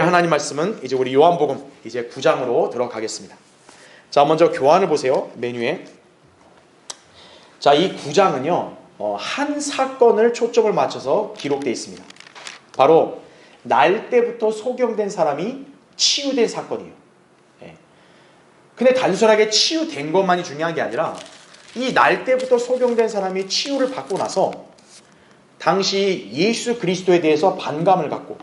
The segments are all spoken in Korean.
하나님 말씀은 이제 우리 요한복음 이제 9장으로 들어가겠습니다. 자, 먼저 교환을 보세요. 메뉴에. 자, 이 9장은요, 한 사건을 초점을 맞춰서 기록되어 있습니다. 바로 날 때부터 소경된 사람이 치유된 사건이에요. 근데 단순하게 치유된 것만이 중요한 게 아니라 이 날 때부터 소경된 사람이 치유를 받고 나서 당시 예수 그리스도에 대해서 반감을 갖고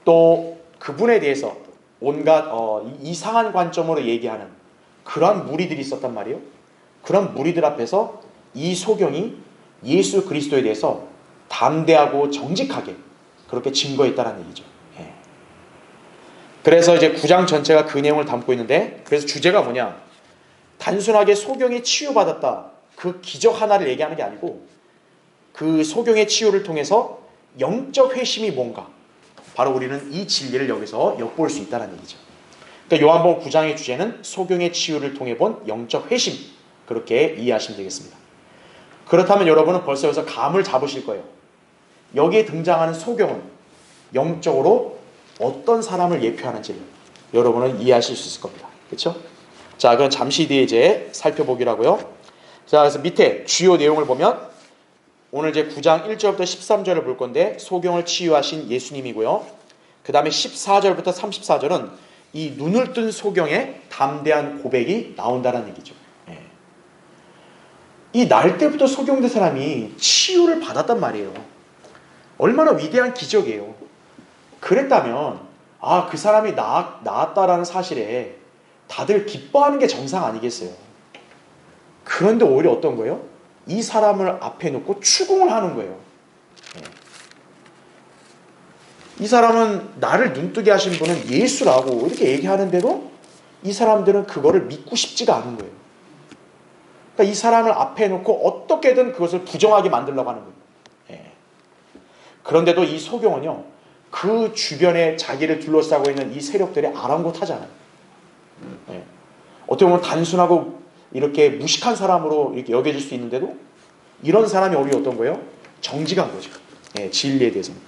또 그분에 대해서 온갖 이상한 관점으로 얘기하는 그런 무리들이 있었단 말이에요. 그런 무리들 앞에서 이 소경이 예수 그리스도에 대해서 담대하고 정직하게 그렇게 증거했다는 얘기죠. 그래서 이제 9장 전체가 그 내용을 담고 있는데, 그래서 주제가 뭐냐, 단순하게 소경이 치유받았다 그 기적 하나를 얘기하는 게 아니고 그 소경의 치유를 통해서 영적 회심이 뭔가, 바로 우리는 이 진리를 여기서 엿볼 수 있다는 얘기죠. 그러니까 요한복음 9장의 주제는 소경의 치유를 통해 본 영적 회심, 그렇게 이해하시면 되겠습니다. 그렇다면 여러분은 벌써 여기서 감을 잡으실 거예요. 여기에 등장하는 소경은 영적으로 어떤 사람을 예표하는지를 여러분은 이해하실 수 있을 겁니다. 그렇죠? 자, 그럼 잠시 뒤에 이제 살펴보기로 하고요. 자, 그래서 밑에 주요 내용을 보면 오늘 이제 9장 1절부터 13절을 볼 건데, 소경을 치유하신 예수님이고요. 그 다음에 14절부터 34절은 이 눈을 뜬 소경의 담대한 고백이 나온다는 얘기죠. 이 날 때부터 소경된 사람이 치유를 받았단 말이에요. 얼마나 위대한 기적이에요. 그랬다면 그 사람이 나았다라는 사실에 다들 기뻐하는 게 정상 아니겠어요? 그런데 오히려 어떤 거예요? 이 사람을 앞에 놓고 추궁을 하는 거예요. 이 사람은 나를 눈뜨게 하신 분은 예수라고 이렇게 얘기하는데도 이 사람들은 그거를 믿고 싶지가 않은 거예요. 그러니까 이 사람을 앞에 놓고 어떻게든 그것을 부정하게 만들려고 하는 거예요. 그런데도 이 소경은요, 그 주변에 자기를 둘러싸고 있는 이 세력들이 아랑곳하잖아요. 어떻게 보면 단순하고 이렇게 무식한 사람으로 이렇게 여겨질 수 있는데도 이런 사람이 오히려 어떤 거예요? 정직한 거죠. 진리에 대해서는.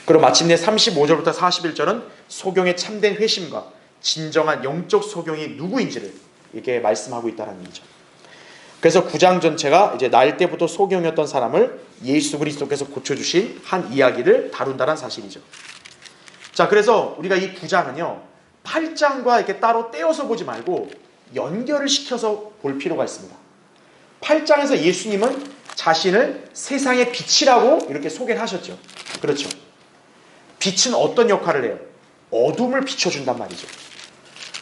그리고 마침내 35절부터 41절은 소경의 참된 회심과 진정한 영적 소경이 누구인지를 이렇게 말씀하고 있다는 얘기죠. 그래서 9장 전체가 이제 날 때부터 소경이었던 사람을 예수 그리스도께서 고쳐주신 한 이야기를 다룬다는 사실이죠. 자, 그래서 우리가 이 9장은요, 8장과 이렇게 따로 떼어서 보지 말고 연결을 시켜서 볼 필요가 있습니다. 8장에서 예수님은 자신을 세상의 빛이라고 이렇게 소개를 하셨죠. 그렇죠. 빛은 어떤 역할을 해요? 어둠을 비춰준단 말이죠.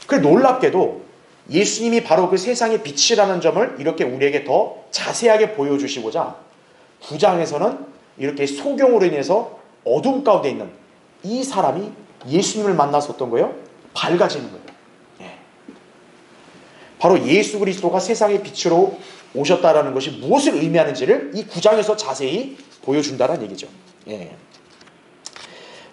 그래, 놀랍게도 예수님이 바로 그 세상의 빛이라는 점을 이렇게 우리에게 더 자세하게 보여주시고자 9장에서는 이렇게 소경으로 인해서 어둠 가운데 있는 이 사람이 예수님을 만나서 어떤 거예요? 밝아지는 거예요. 바로 예수 그리스도가 세상의 빛으로 오셨다라는 것이 무엇을 의미하는지를 이 9장에서 자세히 보여준다는 얘기죠.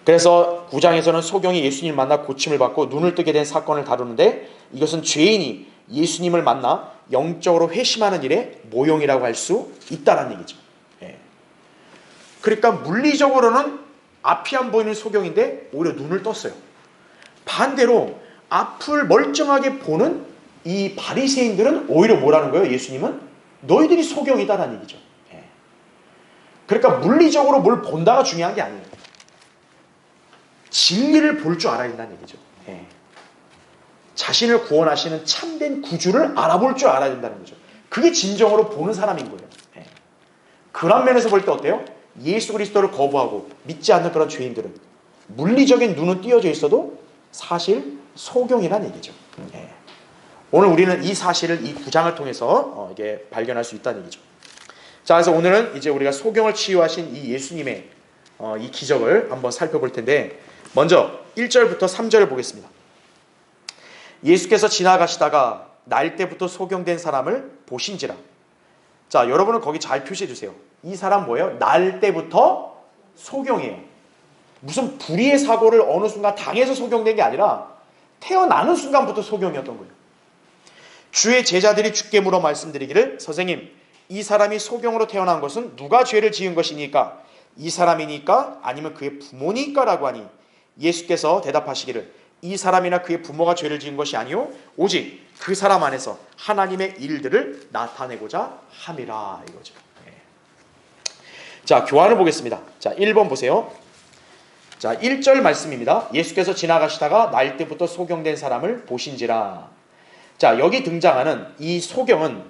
그래서 9장에서는 소경이 예수님을 만나 고침을 받고 눈을 뜨게 된 사건을 다루는데, 이것은 죄인이 예수님을 만나 영적으로 회심하는 일의 모형이라고 할 수 있다는 얘기죠. 그러니까 물리적으로는 앞이 안 보이는 소경인데 오히려 눈을 떴어요. 반대로 앞을 멀쩡하게 보는 이 바리새인들은 오히려 뭐라는 거예요? 예수님은 너희들이 소경이다라는 얘기죠. 그러니까 물리적으로 뭘 본다가 중요한 게 아니에요. 진리를 볼 줄 알아야 된다는 얘기죠. 자신을 구원하시는 참된 구주를 알아볼 줄 알아야 된다는 거죠. 그게 진정으로 보는 사람인 거예요. 그런 면에서 볼 때 어때요? 예수 그리스도를 거부하고 믿지 않는 그런 죄인들은 물리적인 눈은 띄어져 있어도 사실 소경이라는 얘기죠. 오늘 우리는 이 사실을 이 9장을 통해서 이게 발견할 수 있다는 얘기죠. 자, 그래서 오늘은 이제 우리가 소경을 치유하신 이 예수님의 이 기적을 한번 살펴볼 텐데, 먼저 1절부터 3절을 보겠습니다. 예수께서 지나가시다가 날 때부터 소경된 사람을 보신지라. 자, 여러분은 거기 잘 표시해 주세요. 이 사람 뭐예요? 날 때부터 소경이에요. 무슨 불의의 사고를 어느 순간 당해서 소경된 게 아니라 태어나는 순간부터 소경이었던 거예요. 주의 제자들이 주께 물어 말씀드리기를, 선생님, 이 사람이 소경으로 태어난 것은 누가 죄를 지은 것이니까? 이 사람이니까 아니면 그의 부모니까? 라고 하니 예수께서 대답하시기를 이 사람이나 그의 부모가 죄를 지은 것이 아니요 오직 그 사람 안에서 하나님의 일들을 나타내고자 함이라 이거죠. 자, 교환을 보겠습니다. 자, 1번 보세요. 자, 1절 말씀입니다. 예수께서 지나가시다가 날 때부터 소경된 사람을 보신지라. 자, 여기 등장하는 이 소경은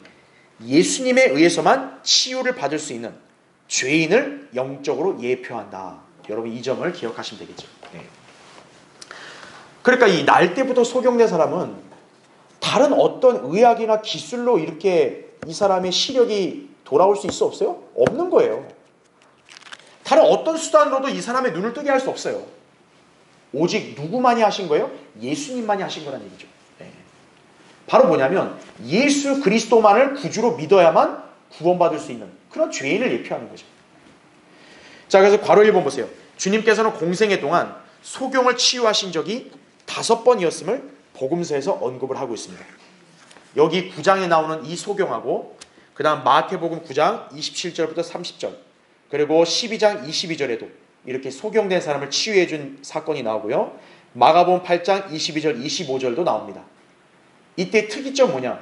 예수님에 의해서만 치유를 받을 수 있는 죄인을 영적으로 예표한다. 여러분 이 점을 기억하시면 되겠죠. 그러니까 이 날 때부터 소경된 사람은 다른 어떤 의학이나 기술로 이렇게 이 사람의 시력이 돌아올 수 있어 없어요? 없는 거예요. 다른 어떤 수단으로도 이 사람의 눈을 뜨게 할 수 없어요. 오직 누구만이 하신 거예요? 예수님만이 하신 거란 얘기죠. 바로 뭐냐면 예수 그리스도만을 구주로 믿어야만 구원받을 수 있는 그런 죄인을 예표하는 거죠. 자, 그래서 괄호 1번 보세요. 주님께서는 공생애 동안 소경을 치유하신 적이 5번이었음을 복음서에서 언급을 하고 있습니다. 여기 9장에 나오는 이 소경하고 그 다음 마태복음 9장 27절부터 30절 그리고 12장 22절에도 이렇게 소경된 사람을 치유해 준 사건이 나오고요. 마가복음 8장 22절 25절도 나옵니다. 이때 특이점 뭐냐?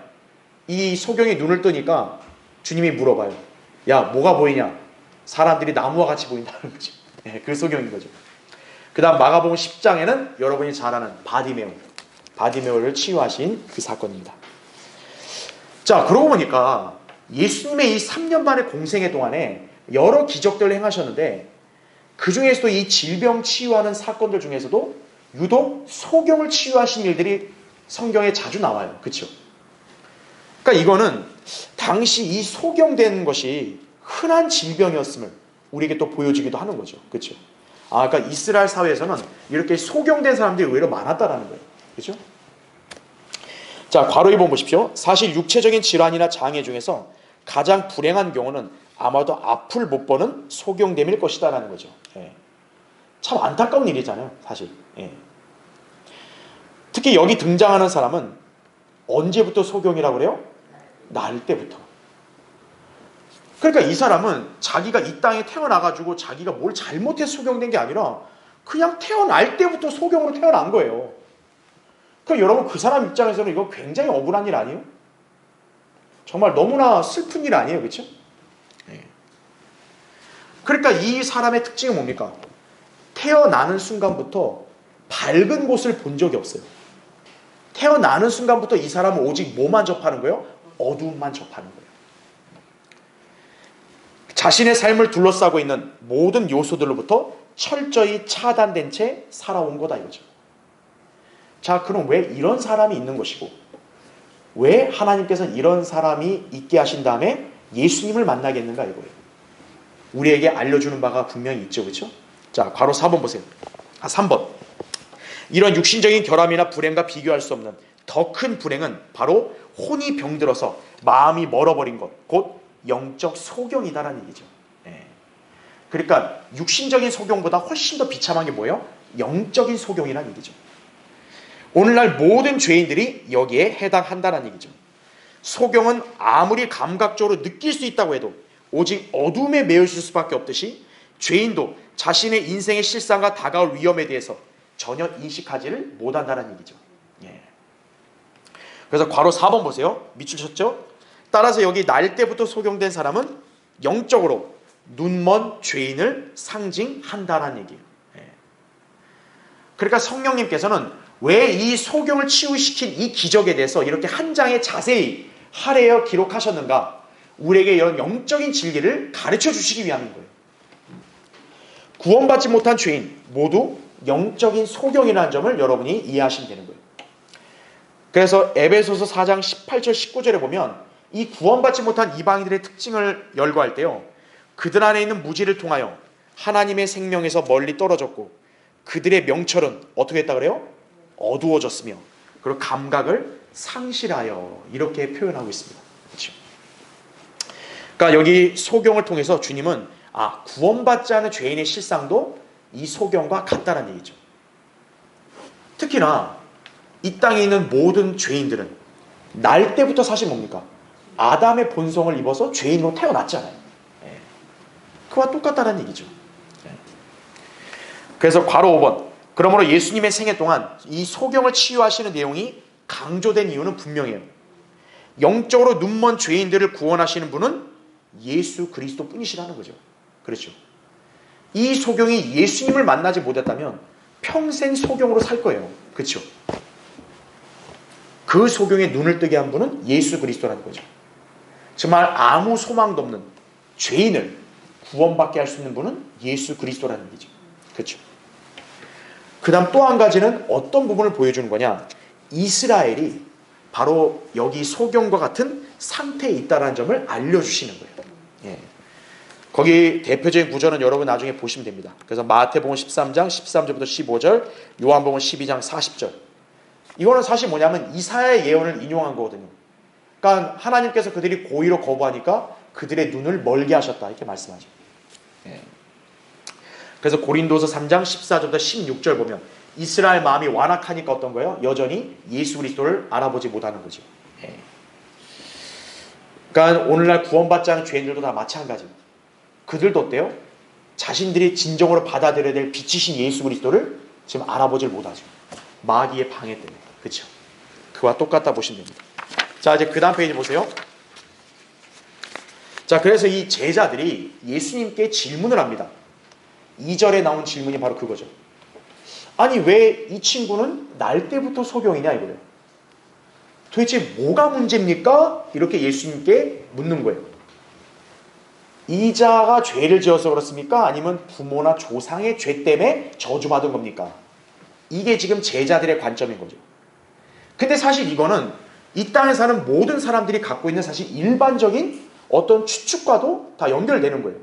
이 소경이 눈을 뜨니까 주님이 물어봐요. 야, 뭐가 보이냐? 사람들이 나무와 같이 보인다는 거죠. 그 소경인 거죠. 그 다음 마가복음 10장에는 여러분이 잘 아는 바디메오를 치유하신 그 사건입니다. 자, 그러고 보니까 예수님의 이 3년 만의 공생애 동안에 여러 기적들을 행하셨는데 그 중에서도 이 질병 치유하는 사건들 중에서도 유독 소경을 치유하신 일들이 성경에 자주 나와요. 그렇죠? 그러니까 이거는 당시 이 소경된 것이 흔한 질병이었음을 우리에게 또 보여주기도 하는 거죠. 그렇죠? 그러니까 이스라엘 사회에서는 이렇게 소경된 사람들이 의외로 많았다라는 거예요. 그렇죠? 자, 괄호 2번 보십시오. 사실 육체적인 질환이나 장애 중에서 가장 불행한 경우는 아마도 앞을 못 보는 소경됨일 것이다라는 거죠. 참 안타까운 일이잖아요, 사실. 특히 여기 등장하는 사람은 언제부터 소경이라고 그래요? 날 때부터. 그러니까 이 사람은 자기가 이 땅에 태어나가지고 자기가 뭘 잘못해서 소경된 게 아니라 그냥 태어날 때부터 소경으로 태어난 거예요. 그럼 여러분 그 사람 입장에서는 이거 굉장히 억울한 일 아니에요? 정말 너무나 슬픈 일 아니에요, 그렇죠? 그러니까 이 사람의 특징이 뭡니까? 태어나는 순간부터 밝은 곳을 본 적이 없어요. 태어나는 순간부터 이 사람은 오직 뭐만 접하는 거예요? 어두움만 접하는 거예요. 자신의 삶을 둘러싸고 있는 모든 요소들로부터 철저히 차단된 채 살아온 거다 이거죠. 자, 그럼 왜 이런 사람이 있는 것이고 왜 하나님께서 이런 사람이 있게 하신 다음에 예수님을 만나겠는가 이거예요. 우리에게 알려주는 바가 분명히 있죠. 그렇죠? 자, 괄호 4번 보세요. 3번. 이런 육신적인 결함이나 불행과 비교할 수 없는 더 큰 불행은 바로 혼이 병들어서 마음이 멀어버린 것, 곧 영적 소경이다라는 얘기죠. 그러니까 육신적인 소경보다 훨씬 더 비참한 게 뭐예요? 영적인 소경이라는 얘기죠. 오늘날 모든 죄인들이 여기에 해당한다는 얘기죠. 소경은 아무리 감각적으로 느낄 수 있다고 해도 오직 어둠에 매여 있을 수밖에 없듯이 죄인도 자신의 인생의 실상과 다가올 위험에 대해서 전혀 인식하지를 못한다는 얘기죠. 그래서 괄호 4번 보세요. 밑줄 쳤죠? 따라서 여기 날 때부터 소경된 사람은 영적으로 눈먼 죄인을 상징한다는 얘기예요. 그러니까 성령님께서는 왜 이 소경을 치유시킨 이 기적에 대해서 이렇게 한 장에 자세히 할애하여 기록하셨는가? 우리에게 이런 영적인 진리를 가르쳐 주시기 위함인 거예요. 구원받지 못한 죄인 모두 영적인 소경이라는 점을 여러분이 이해하시면 되는 거예요. 그래서 에베소서 4장 18절 19절에 보면 이 구원받지 못한 이방인들의 특징을 열거할 때요. 그들 안에 있는 무지를 통하여 하나님의 생명에서 멀리 떨어졌고 그들의 명철은 어떻게 했다 그래요? 어두워졌으며 그리고 감각을 상실하여 이렇게 표현하고 있습니다. 그렇죠? 그러니까 여기 소경을 통해서 주님은 구원받지 않은 죄인의 실상도 이 소경과 같다는 얘기죠. 특히나 이 땅에 있는 모든 죄인들은 날 때부터 사실 뭡니까? 아담의 본성을 입어서 죄인으로 태어났잖아요. 그와 똑같다는 얘기죠. 그래서 괄호 5번 그러므로 예수님의 생애 동안 이 소경을 치유하시는 내용이 강조된 이유는 분명해요. 영적으로 눈먼 죄인들을 구원하시는 분은 예수 그리스도 뿐이시라는 거죠. 그렇죠. 이 소경이 예수님을 만나지 못했다면 평생 소경으로 살 거예요. 그렇죠. 그 소경의 눈을 뜨게 한 분은 예수 그리스도라는 거죠. 정말 아무 소망도 없는 죄인을 구원받게 할 수 있는 분은 예수 그리스도라는 거죠. 그렇죠. 그 다음 또 한 가지는 어떤 부분을 보여주는 거냐. 이스라엘이 바로 여기 소경과 같은 상태에 있다는 점을 알려주시는 거예요. 예. 거기 대표적인 구절은 여러분 나중에 보시면 됩니다. 그래서 마태복음 13장 13절부터 15절, 요한복음 12장 40절. 이거는 사실 뭐냐면 이사야의 예언을 인용한 거거든요. 그러니까 하나님께서 그들이 고의로 거부하니까 그들의 눈을 멀게 하셨다 이렇게 말씀하죠. 예. 그래서 고린도서 3장 14절부터 16절 보면 이스라엘 마음이 완악하니까 어떤 거예요? 여전히 예수 그리스도를 알아보지 못하는 거죠. 예. 그러니까 오늘날 구원받지 않은 죄인들도 다 마찬가지예요. 그들도 어때요? 자신들이 진정으로 받아들여야 될 빛이신 예수 그리스도를 지금 알아보질 못하죠. 마귀의 방해 때문에. 그렇죠? 그와 똑같다 보시면 됩니다. 자, 이제 그 다음 페이지 보세요. 자, 그래서 이 제자들이 예수님께 질문을 합니다. 2절에 나온 질문이 바로 그거죠. 아니, 왜 이 친구는 날 때부터 소경이냐 이거예요. 도대체 뭐가 문제입니까? 이렇게 예수님께 묻는 거예요. 이자가 죄를 지어서 그렇습니까? 아니면 부모나 조상의 죄 때문에 저주받은 겁니까? 이게 지금 제자들의 관점인 거죠. 근데 사실 이거는 이 땅에 사는 모든 사람들이 갖고 있는 사실 일반적인 어떤 추측과도 다 연결되는 거예요.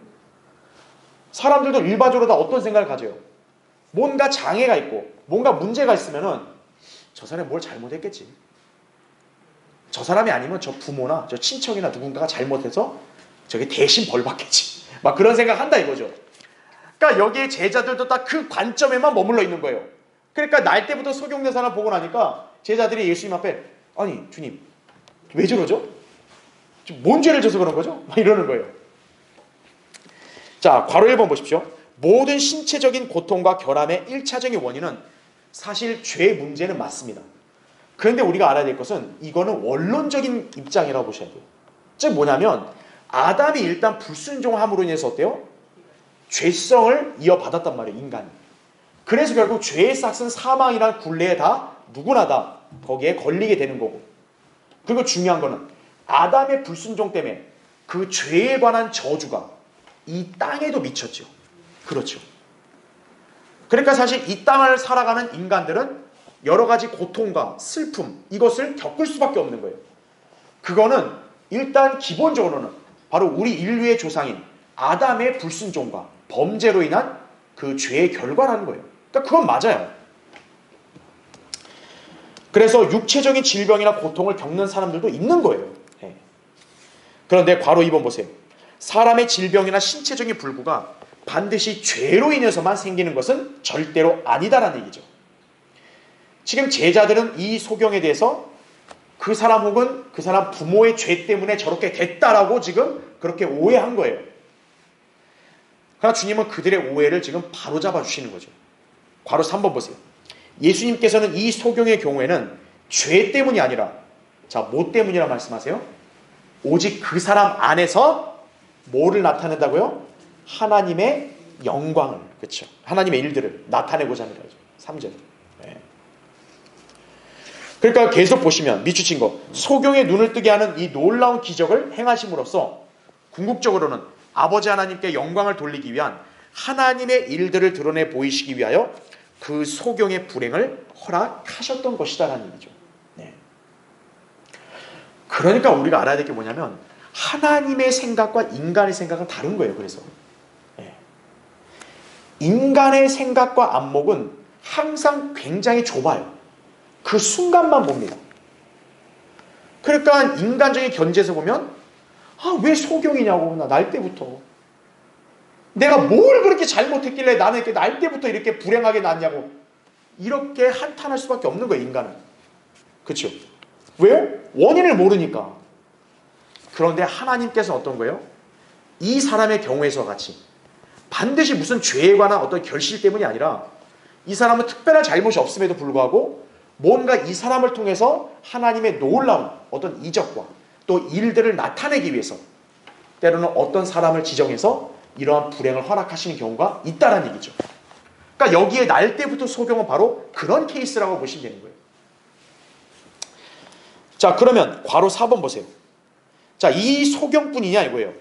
사람들도 일반적으로 다 어떤 생각을 가져요? 뭔가 장애가 있고 뭔가 문제가 있으면은 저 사람이 뭘 잘못했겠지. 저 사람이 아니면 저 부모나 저 친척이나 누군가가 잘못해서 저게 대신 벌 받겠지. 막 그런 생각 한다 이거죠. 그러니까 여기에 제자들도 딱 그 관점에만 머물러 있는 거예요. 그러니까 날 때부터 소경된 사람 보고 나니까 제자들이 예수님 앞에 아니 주님 왜 저러죠? 뭔 죄를 져서 그런 거죠? 막 이러는 거예요. 자, 괄호 1번 보십시오. 모든 신체적인 고통과 결함의 1차적인 원인은 사실 죄 문제는 맞습니다. 그런데 우리가 알아야 될 것은 이거는 원론적인 입장이라고 보셔야 돼요. 즉 뭐냐면 아담이 일단 불순종함으로 인해서 어때요? 죄성을 이어받았단 말이에요. 인간이. 그래서 결국 죄의 싹은 사망이란 굴레에 다 누구나 다 거기에 걸리게 되는 거고. 그리고 중요한 거는 아담의 불순종 때문에 그 죄에 관한 저주가 이 땅에도 미쳤죠. 그렇죠. 그러니까 사실 이 땅을 살아가는 인간들은 여러 가지 고통과 슬픔 이것을 겪을 수밖에 없는 거예요. 그거는 일단 기본적으로는 바로 우리 인류의 조상인 아담의 불순종과 범죄로 인한 그 죄의 결과라는 거예요. 그러니까 그건 맞아요. 그래서 육체적인 질병이나 고통을 겪는 사람들도 있는 거예요. 네. 그런데 괄호 2번 보세요. 사람의 질병이나 신체적인 불구가 반드시 죄로 인해서만 생기는 것은 절대로 아니다라는 얘기죠. 지금 제자들은 이 소경에 대해서 그 사람 혹은 그 사람 부모의 죄 때문에 저렇게 됐다라고 지금 그렇게 오해한 거예요. 그러나 주님은 그들의 오해를 지금 바로잡아 주시는 거죠. 괄호 3번 보세요. 예수님께서는 이 소경의 경우에는 죄 때문이 아니라 자, 뭐 때문이라 말씀하세요? 오직 그 사람 안에서 뭐를 나타낸다고요? 하나님의 영광을, 그렇죠? 하나님의 일들을 나타내고자 합니다. 3절. 네. 그러니까 계속 보시면 미추친 거 소경의 눈을 뜨게 하는 이 놀라운 기적을 행하심으로써 궁극적으로는 아버지 하나님께 영광을 돌리기 위한 하나님의 일들을 드러내 보이시기 위하여 그 소경의 불행을 허락하셨던 것이다라는 얘기죠. 네. 그러니까 우리가 알아야 될 게 뭐냐면 하나님의 생각과 인간의 생각은 다른 거예요. 그래서 네. 인간의 생각과 안목은 항상 굉장히 좁아요. 그 순간만 봅니다. 그러니까 인간적인 견지에서 보면 왜 소경이냐고 날 때부터 내가 뭘 그렇게 잘못했길래 나는 이렇게 날 때부터 이렇게 불행하게 났냐고 이렇게 한탄할 수밖에 없는 거예요. 인간은. 그렇죠? 왜요? 원인을 모르니까. 그런데 하나님께서 어떤 거예요? 이 사람의 경우에서 같이 반드시 무슨 죄에 관한 어떤 결실 때문이 아니라 이 사람은 특별한 잘못이 없음에도 불구하고 뭔가 이 사람을 통해서 하나님의 놀라운 어떤 이적과 또 일들을 나타내기 위해서 때로는 어떤 사람을 지정해서 이러한 불행을 허락하시는 경우가 있다는 얘기죠. 그러니까 여기에 날 때부터 소경은 바로 그런 케이스라고 보시면 되는 거예요. 자, 그러면 괄호 4번 보세요. 자, 이 소경뿐이냐 이거예요.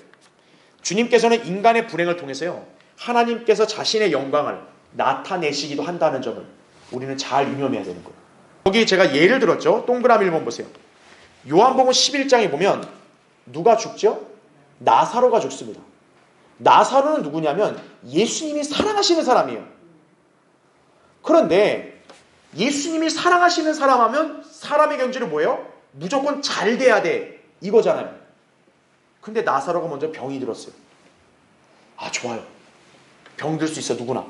주님께서는 인간의 불행을 통해서요, 하나님께서 자신의 영광을 나타내시기도 한다는 점을 우리는 잘 유념해야 되는 거예요. 여기 제가 예를 들었죠. 동그라미 1번 보세요. 요한복음 11장에 보면 누가 죽죠? 나사로가 죽습니다. 나사로는 누구냐면 예수님이 사랑하시는 사람이에요. 그런데 예수님이 사랑하시는 사람 하면 사람의 경지는 뭐예요? 무조건 잘 돼야 돼, 이거잖아요. 근데 나사로가 먼저 병이 들었어요. 아, 좋아요. 병 들 수 있어, 누구나.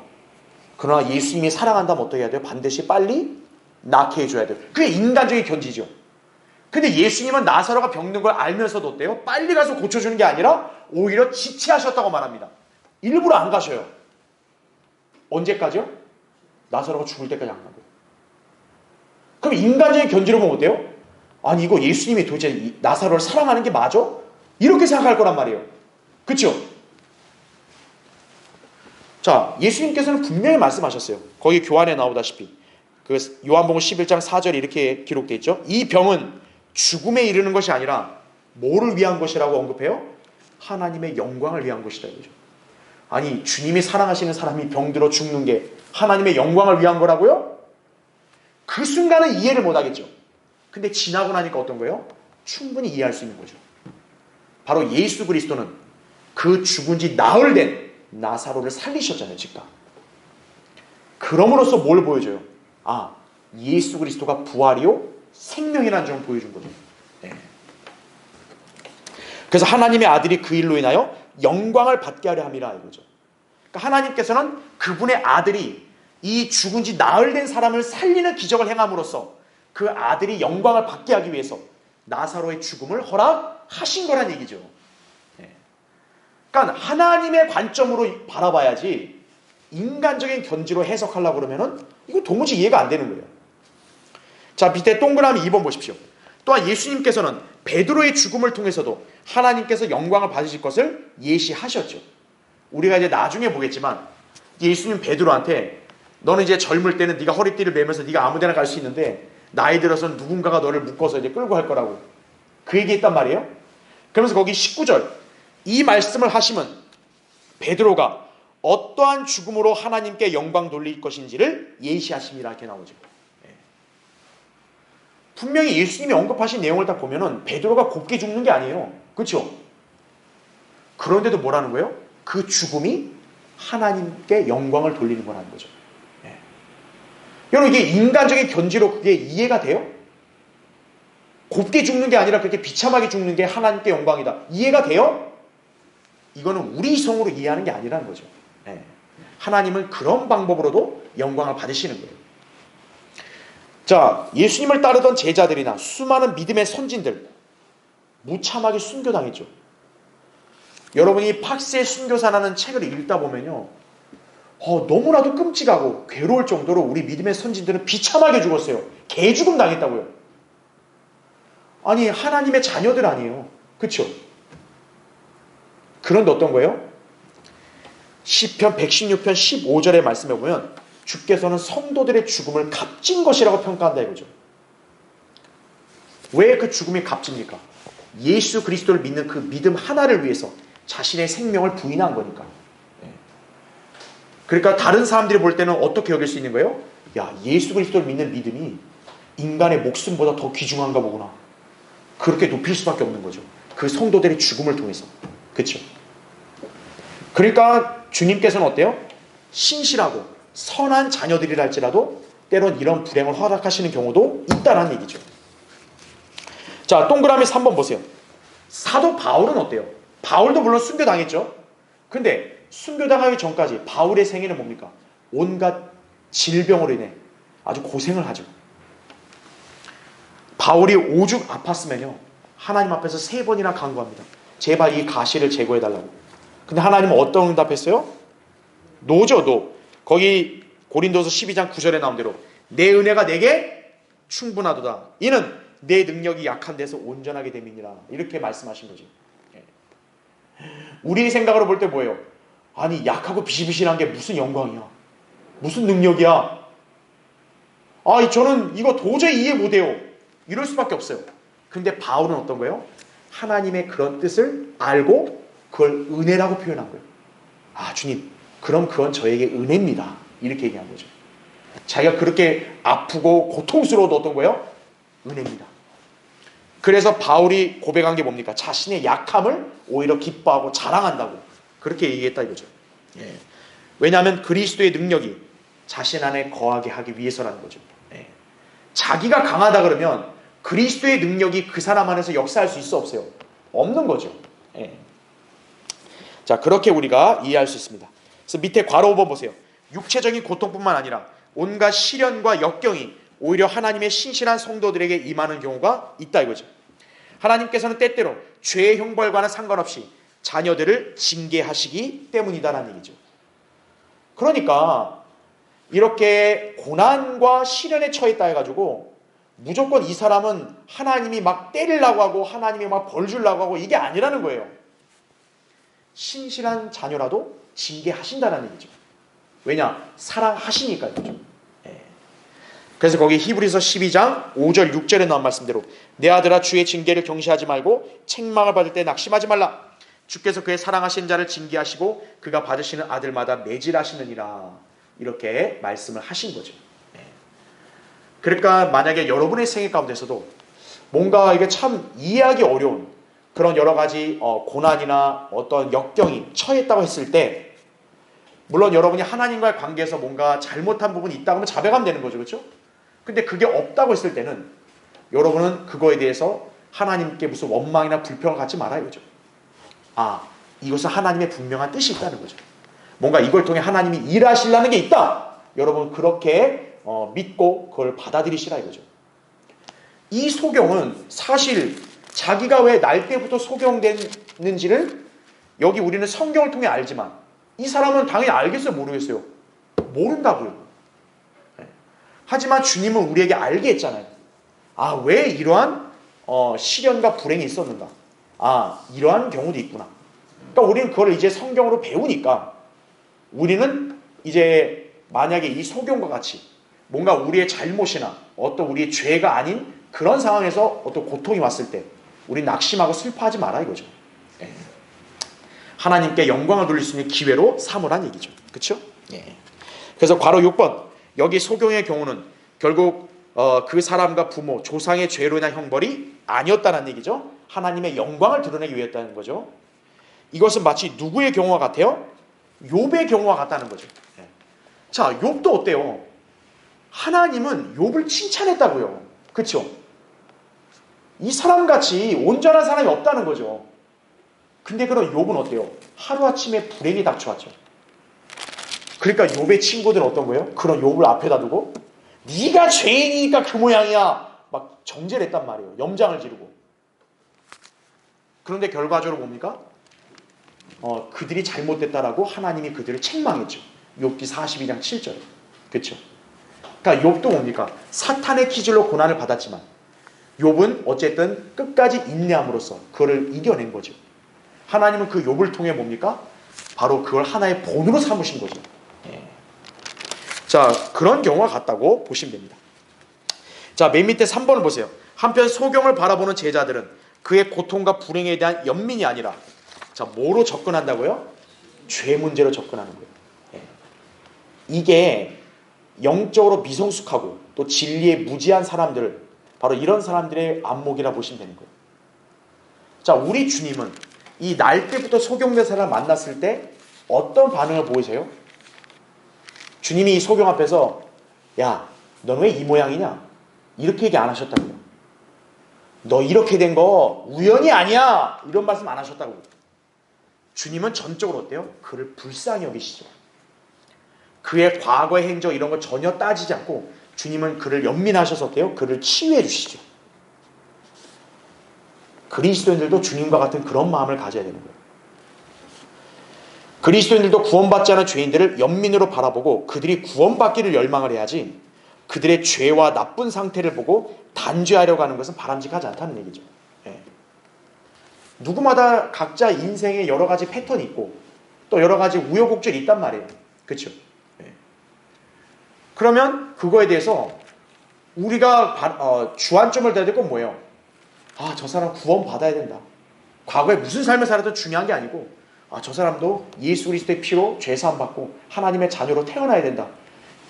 그러나 예수님이 사랑한다면 어떻게 해야 돼요? 반드시 빨리 낫게 해줘야 돼요. 그게 인간적인 견지죠. 근데 예수님은 나사로가 병든 걸 알면서도 어때요? 빨리 가서 고쳐주는 게 아니라 오히려 지체하셨다고 말합니다. 일부러 안 가셔요. 언제까지요? 나사로가 죽을 때까지 안 가고. 그럼 인간적인 견지로 보면 어때요? 아니, 이거 예수님이 도대체 나사로를 사랑하는 게 맞아? 이렇게 생각할 거란 말이에요. 그렇죠? 자, 예수님께서는 분명히 말씀하셨어요. 거기 교환에 나오다시피 그 요한복음 11장 4절에 이렇게 기록되어 있죠. 이 병은 죽음에 이르는 것이 아니라 뭐를 위한 것이라고 언급해요? 하나님의 영광을 위한 것이다 이거죠. 아니, 주님이 사랑하시는 사람이 병들어 죽는 게 하나님의 영광을 위한 거라고요? 그 순간은 이해를 못하겠죠. 근데 지나고 나니까 어떤 거예요? 충분히 이해할 수 있는 거죠. 바로 예수 그리스도는 그 죽은 지 나흘 된 나사로를 살리셨잖아요, 즉각. 그럼으로써 뭘 보여줘요? 아, 예수 그리스도가 부활이요 생명이라는 점을 보여준 거죠. 네. 그래서 하나님의 아들이 그 일로 인하여 영광을 받게 하려 함이라 이거죠. 그러니까 하나님께서는 그분의 아들이 이 죽은 지 나흘 된 사람을 살리는 기적을 행함으로써 그 아들이 영광을 받게 하기 위해서 나사로의 죽음을 허락하신 거란 얘기죠. 네. 그러니까 하나님의 관점으로 바라봐야지 인간적인 견지로 해석하려고 그러면은 이거 도무지 이해가 안 되는 거예요. 자, 밑에 동그라미 2번 보십시오. 또한 예수님께서는 베드로의 죽음을 통해서도 하나님께서 영광을 받으실 것을 예시하셨죠. 우리가 이제 나중에 보겠지만 예수님 베드로한테 너는 이제 젊을 때는 네가 허리띠를 매면서 네가 아무 데나 갈 수 있는데 나이 들어서는 누군가가 너를 묶어서 이제 끌고 갈 거라고 그 얘기했단 말이에요. 그러면서 거기 19절 이 말씀을 하시면 베드로가 어떠한 죽음으로 하나님께 영광 돌릴 것인지를 예시하심이라 이렇게 나오죠. 분명히 예수님이 언급하신 내용을 딱 보면은 베드로가 곱게 죽는 게 아니에요. 그렇죠? 그런데도 뭐라는 거예요? 그 죽음이 하나님께 영광을 돌리는 거라는 거죠. 네. 여러분, 이게 인간적인 견지로 그게 이해가 돼요? 곱게 죽는 게 아니라 그렇게 비참하게 죽는 게 하나님께 영광이다. 이해가 돼요? 이거는 우리 성으로 이해하는 게 아니라는 거죠. 네. 하나님은 그런 방법으로도 영광을 받으시는 거예요. 자, 예수님을 따르던 제자들이나 수많은 믿음의 선진들 무참하게 순교당했죠. 여러분이 팍스의 순교사라는 책을 읽다 보면요, 너무나도 끔찍하고 괴로울 정도로 우리 믿음의 선진들은 비참하게 죽었어요. 개죽음 당했다고요. 아니, 하나님의 자녀들 아니에요. 그렇죠? 그런데 어떤 거예요? 시편 116편 15절의 말씀에 보면 주께서는 성도들의 죽음을 값진 것이라고 평가한다 이거죠. 왜 그 죽음이 값집니까? 예수 그리스도를 믿는 그 믿음 하나를 위해서 자신의 생명을 부인한 거니까. 그러니까 다른 사람들이 볼 때는 어떻게 여길 수 있는 거예요? 야, 예수 그리스도를 믿는 믿음이 인간의 목숨보다 더 귀중한가 보구나. 그렇게 높일 수밖에 없는 거죠. 그 성도들의 죽음을 통해서. 그렇죠? 그러니까 주님께서는 어때요? 신실하고 선한 자녀들이라 할지라도 때론 이런 불행을 허락하시는 경우도 있다는 얘기죠. 자, 동그라미 3번 보세요. 사도 바울은 어때요? 바울도 물론 순교당했죠. 근데 순교당하기 전까지 바울의 생애는 뭡니까? 온갖 질병으로 인해 아주 고생을 하죠. 바울이 오죽 아팠으면요, 하나님 앞에서 3번이나 간구합니다. 제발 이 가시를 제거해달라고. 근데 하나님은 어떤 응답했어요? 노죠, 노. 거기 고린도서 12장 9절에 나온 대로 내 은혜가 내게 충분하도다. 이는 내 능력이 약한 데서 온전하게 됨이니라. 이렇게 말씀하신 거죠. 우리의 생각으로 볼 때 뭐예요? 아니 약하고 비실비실한 게 무슨 영광이야? 무슨 능력이야? 저는 이거 도저히 이해 못해요. 이럴 수밖에 없어요. 근데 바울은 어떤 거예요? 하나님의 그런 뜻을 알고 그걸 은혜라고 표현한 거예요. 주님, 그럼 그건 저에게 은혜입니다. 이렇게 얘기한 거죠. 자기가 그렇게 아프고 고통스러워도 어떤 거예요? 은혜입니다. 그래서 바울이 고백한 게 뭡니까? 자신의 약함을 오히려 기뻐하고 자랑한다고 그렇게 얘기했다 이거죠. 왜냐하면 그리스도의 능력이 자신 안에 거하게 하기 위해서라는 거죠. 자기가 강하다 그러면 그리스도의 능력이 그 사람 안에서 역사할 수 있어 없어요? 없는 거죠. 자, 그렇게 우리가 이해할 수 있습니다. 그래서 밑에 괄호 5번 보세요. 육체적인 고통뿐만 아니라 온갖 시련과 역경이 오히려 하나님의 신실한 성도들에게 임하는 경우가 있다 이거죠. 하나님께서는 때때로 죄의 형벌과는 상관없이 자녀들을 징계하시기 때문이다라는 얘기죠. 그러니까 이렇게 고난과 시련에 처했다 해가지고 무조건 이 사람은 하나님이 막 때리려고 하고 하나님이 막 벌 주려고 하고 이게 아니라는 거예요. 신실한 자녀라도 징계하신다는 얘기죠. 왜냐? 사랑하시니까 이거죠. 그래서 거기 히브리서 12장 5절 6절에 나온 말씀대로 내 아들아 주의 징계를 경시하지 말고 책망을 받을 때 낙심하지 말라. 주께서 그의 사랑하신 자를 징계하시고 그가 받으시는 아들마다 매질하시느니라. 이렇게 말씀을 하신 거죠. 그러니까 만약에 여러분의 생애 가운데서도 뭔가 이게 참 이해하기 어려운 그런 여러 가지 고난이나 어떤 역경이 처했다고 했을 때 물론 여러분이 하나님과의 관계에서 뭔가 잘못한 부분이 있다고 하면 자백하면 되는 거죠. 그렇죠? 근데 그게 없다고 했을 때는 여러분은 그거에 대해서 하나님께 무슨 원망이나 불평을 갖지 말아요. 그죠? 이것은 하나님의 분명한 뜻이 있다는 거죠. 뭔가 이걸 통해 하나님이 일하시려는 게 있다. 여러분 그렇게 믿고 그걸 받아들이시라 이거죠. 이 소경은 사실 자기가 왜 날 때부터 소경됐는지를 여기 우리는 성경을 통해 알지만 이 사람은 당연히 알겠어요? 모르겠어요? 모른다고요. 하지만 주님은 우리에게 알게 했잖아요. 왜 이러한 시련과 불행이 있었는가? 이러한 경우도 있구나. 그러니까 우리는 그걸 이제 성경으로 배우니까 우리는 이제 만약에 이 소경과 같이 뭔가 우리의 잘못이나 어떤 우리의 죄가 아닌 그런 상황에서 어떤 고통이 왔을 때 우리 낙심하고 슬퍼하지 마라 이거죠. 하나님께 영광을 돌릴 수 있는 기회로 삼으란 얘기죠. 그렇죠? 그래서 괄호 6번 여기 소경의 경우는 결국 그 사람과 부모, 조상의 죄로 인한 형벌이 아니었다는 얘기죠. 하나님의 영광을 드러내기 위해였다는 거죠. 이것은 마치 누구의 경우와 같아요? 욥의 경우와 같다는 거죠. 자, 욥도 어때요? 하나님은 욥을 칭찬했다고요. 그렇죠? 이 사람같이 온전한 사람이 없다는 거죠. 근데 그럼 욥은 어때요? 하루아침에 불행이 닥쳐왔죠. 그러니까 욥의 친구들은 어떤 거예요? 그런 욥을 앞에다 두고 네가 죄인이니까 그 모양이야 막 정죄를 했단 말이에요. 염장을 지르고. 그런데 결과적으로 뭡니까? 그들이 잘못됐다라고 하나님이 그들을 책망했죠. 욥기 42장 7절에. 그렇죠? 그러니까 욥도 뭡니까? 사탄의 기질로 고난을 받았지만 욥은 어쨌든 끝까지 인내함으로써 그거를 이겨낸 거죠. 하나님은 그 욥을 통해 뭡니까? 바로 그걸 하나의 본으로 삼으신 거죠. 자, 그런 경우가 같다고 보시면 됩니다. 자, 맨 밑에 3번을 보세요. 한편 소경을 바라보는 제자들은 그의 고통과 불행에 대한 연민이 아니라 자, 뭐로 접근한다고요? 죄 문제로 접근하는 거예요. 이게 영적으로 미성숙하고 또 진리에 무지한 사람들, 바로 이런 사람들의 안목이라 보시면 되는 거예요. 자, 우리 주님은 이 날 때부터 소경된 사람을 만났을 때 어떤 반응을 보이세요? 주님이 이 소경 앞에서 야, 너는 왜 이 모양이냐? 이렇게 얘기 안 하셨다고요. 너 이렇게 된 거 우연이 아니야. 이런 말씀 안 하셨다고요. 주님은 전적으로 어때요? 그를 불쌍히 여기시죠. 그의 과거의 행적 이런 거 전혀 따지지 않고 주님은 그를 연민하셔서 어때요? 그를 치유해 주시죠. 그리스도인들도 주님과 같은 그런 마음을 가져야 되는 거예요. 그리스도인들도 구원받지 않은 죄인들을 연민으로 바라보고 그들이 구원받기를 열망을 해야지 그들의 죄와 나쁜 상태를 보고 단죄하려고 하는 것은 바람직하지 않다는 얘기죠. 예. 누구마다 각자 인생에 여러 가지 패턴이 있고 또 여러 가지 우여곡절이 있단 말이에요. 그렇죠? 예. 그러면 그거에 대해서 우리가 주안점을 둬야 될 건 뭐예요? 아, 저 사람 구원받아야 된다. 과거에 무슨 삶을 살아도 중요한 게 아니고 아, 저 사람도 예수 그리스도의 피로 죄사함 받고 하나님의 자녀로 태어나야 된다.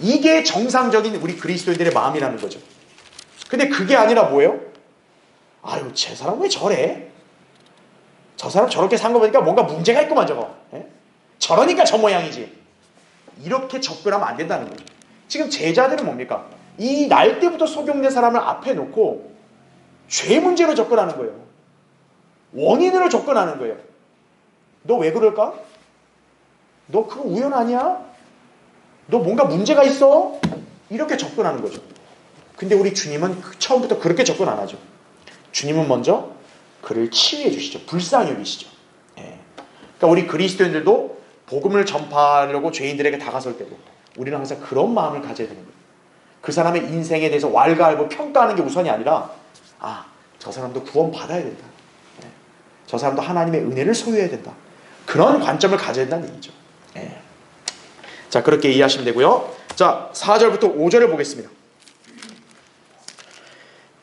이게 정상적인 우리 그리스도인들의 마음이라는 거죠. 근데 그게 아니라 뭐예요? 아유, 저 사람 왜 저래? 저 사람 저렇게 산 거 보니까 뭔가 문제가 있구만 저거. 예? 저러니까 저 모양이지. 이렇게 접근하면 안 된다는 거죠. 지금 제자들은 뭡니까? 이 날 때부터 속용된 사람을 앞에 놓고 죄 문제로 접근하는 거예요. 원인으로 접근하는 거예요. 너 왜 그럴까? 너 그거 우연 아니야? 너 뭔가 문제가 있어? 이렇게 접근하는 거죠. 근데 우리 주님은 처음부터 그렇게 접근 안 하죠. 주님은 먼저 그를 치유해 주시죠. 불쌍히 여기시죠. 예. 그러니까 우리 그리스도인들도 복음을 전파하려고 죄인들에게 다가설 때도 우리는 항상 그런 마음을 가져야 되는 거예요. 그 사람의 인생에 대해서 왈가왈부 평가하는 게 우선이 아니라 아, 저 사람도 구원받아야 된다. 예. 저 사람도 하나님의 은혜를 소유해야 된다. 그런 관점을 가져야 된다는 얘기죠. 예. 자, 그렇게 이해하시면 되고요. 자, 4절부터 5절을 보겠습니다.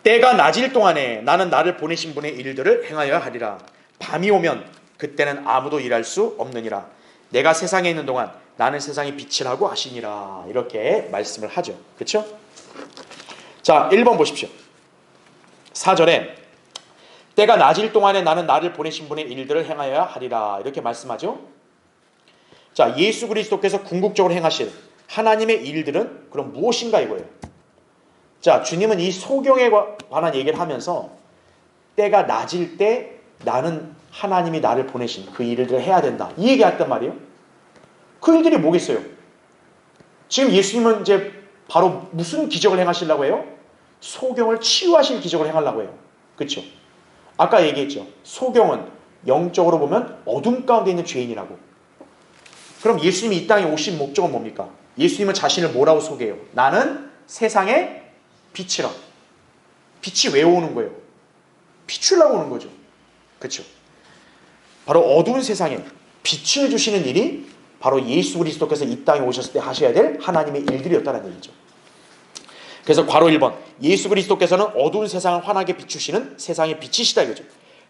때가 낮일 동안에 나는 나를 보내신 분의 일들을 행하여야 하리라. 밤이 오면 그때는 아무도 일할 수 없느니라. 내가 세상에 있는 동안 나는 세상의 빛이라고 하시니라. 이렇게 말씀을 하죠. 그렇죠? 자, 1번 보십시오. 4절에 때가 낮일 동안에 나는 나를 보내신 분의 일들을 행하여야 하리라. 이렇게 말씀하죠. 자, 예수 그리스도께서 궁극적으로 행하실 하나님의 일들은 그럼 무엇인가 이거예요. 자, 주님은 이 소경에 관한 얘기를 하면서 때가 낮을 때 나는 하나님이 나를 보내신 그 일들을 해야 된다. 이 얘기했단 말이에요. 그 일들이 뭐겠어요? 지금 예수님은 이제 바로 무슨 기적을 행하시려고 해요? 소경을 치유하실 기적을 행하려고 해요. 그렇죠? 아까 얘기했죠. 소경은 영적으로 보면 어둠 가운데 있는 죄인이라고. 그럼 예수님이 이 땅에 오신 목적은 뭡니까? 예수님은 자신을 뭐라고 소개해요? 나는 세상의 빛이라. 빛이 왜 오는 거예요? 비추려고 오는 거죠. 그렇죠? 바로 어두운 세상에 빛을 주시는 일이 바로 예수 그리스도께서 이 땅에 오셨을 때 하셔야 될 하나님의 일들이었다는 얘기죠. 그래서 괄호 1번 예수 그리스도께서는 어두운 세상을 환하게 비추시는 세상의 빛이시다 이거죠.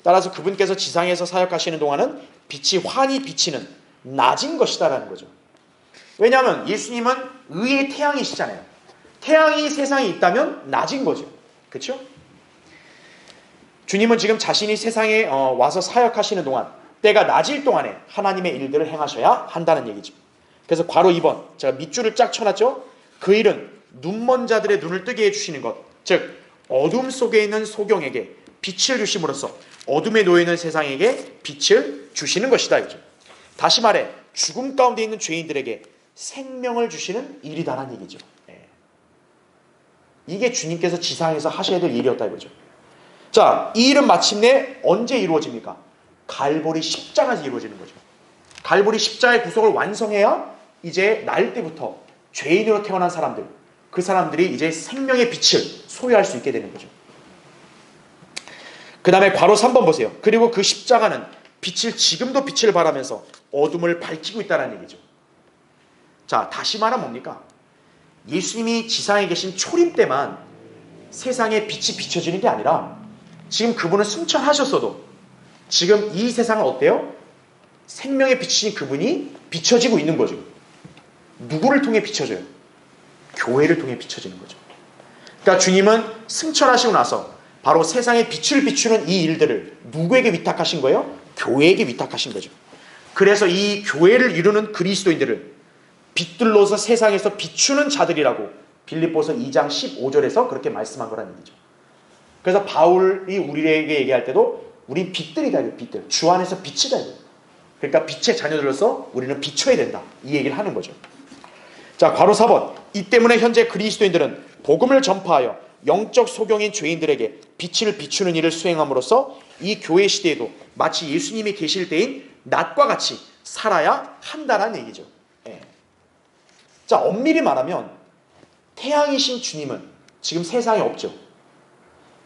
따라서 그분께서 지상에서 사역하시는 동안은 빛이 환히 비치는 낮은 것이다라는 거죠. 왜냐하면 예수님은 의의 태양이시잖아요. 태양이 세상에 있다면 낮은 거죠. 그렇죠? 주님은 지금 자신이 세상에 와서 사역하시는 동안 때가 낮을 동안에 하나님의 일들을 행하셔야 한다는 얘기죠. 그래서 괄호 2번 제가 밑줄을 쫙 쳐놨죠. 그 일은 눈먼 자들의 눈을 뜨게 해주시는 것, 즉 어둠 속에 있는 소경에게 빛을 주심으로써 어둠에 놓여있는 세상에게 빛을 주시는 것이다 이거죠. 다시 말해 죽음 가운데 있는 죄인들에게 생명을 주시는 일이다라는 얘기죠. 이게 주님께서 지상에서 하셔야 될 일이었다 이거죠. 자, 이 일은 마침내 언제 이루어집니까? 갈보리 십자가에서 이루어지는 거죠. 갈보리 십자가의 구속을 완성해야 이제 날 때부터 죄인으로 태어난 사람들, 그 사람들이 이제 생명의 빛을 소유할 수 있게 되는 거죠. 그 다음에 괄호 3번 보세요. 그리고 그 십자가는 지금도 빛을 발하면서 어둠을 밝히고 있다는 얘기죠. 자, 다시 말하면 뭡니까? 예수님이 지상에 계신 초림 때만 세상에 빛이 비춰지는 게 아니라 지금 그분은 승천하셨어도 지금 이 세상은 어때요? 생명의 빛이신 그분이 비춰지고 있는 거죠. 누구를 통해 비춰져요? 교회를 통해 비춰지는 거죠. 그러니까 주님은 승천하시고 나서 바로 세상에 빛을 비추는 이 일들을 누구에게 위탁하신 거예요? 교회에게 위탁하신 거죠. 그래서 이 교회를 이루는 그리스도인들을 빛들로서 세상에서 비추는 자들이라고 빌립보서 2장 15절에서 그렇게 말씀한 거라는 얘기죠. 그래서 바울이 우리에게 얘기할 때도 우린 빛들이다. 빛들. 주 안에서 빛이다. 그러니까 빛의 자녀들로서 우리는 비춰야 된다. 이 얘기를 하는 거죠. 자, 괄호 4번. 이 때문에 현재 그리스도인들은 복음을 전파하여 영적 소경인 죄인들에게 빛을 비추는 일을 수행함으로써 이 교회 시대에도 마치 예수님이 계실 때인 낮과 같이 살아야 한다는 얘기죠. 예. 자, 엄밀히 말하면 태양이신 주님은 지금 세상에 없죠.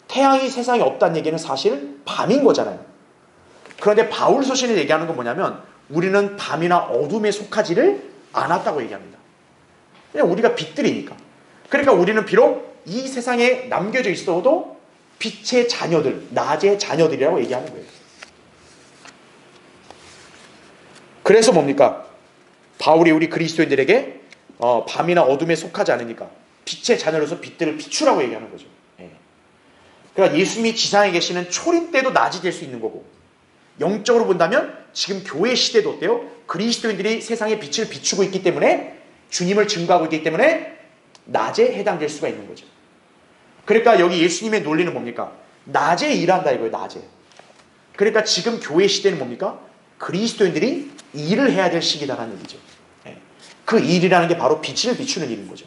태양이 세상에 없다는 얘기는 사실 밤인 거잖아요. 그런데 바울 서신이 얘기하는 건 뭐냐면 우리는 밤이나 어둠에 속하지를 않았다고 얘기합니다. 그냥 우리가 빛들이니까. 그러니까 우리는 비록 이 세상에 남겨져 있어도 빛의 자녀들, 낮의 자녀들이라고 얘기하는 거예요. 그래서 뭡니까? 바울이 우리 그리스도인들에게 밤이나 어둠에 속하지 않으니까 빛의 자녀로서 빛들을 비추라고 얘기하는 거죠. 예. 그러니까 예수님이 지상에 계시는 초림 때도 낮이 될 수 있는 거고, 영적으로 본다면 지금 교회 시대도 어때요? 그리스도인들이 세상에 빛을 비추고 있기 때문에, 주님을 증거하고 있기 때문에 낮에 해당될 수가 있는 거죠. 그러니까 여기 예수님의 논리는 뭡니까? 낮에 일한다 이거예요. 낮에. 그러니까 지금 교회 시대는 뭡니까? 그리스도인들이 일을 해야 될 시기다라는 얘기죠. 그 일이라는 게 바로 빛을 비추는 일인 거죠.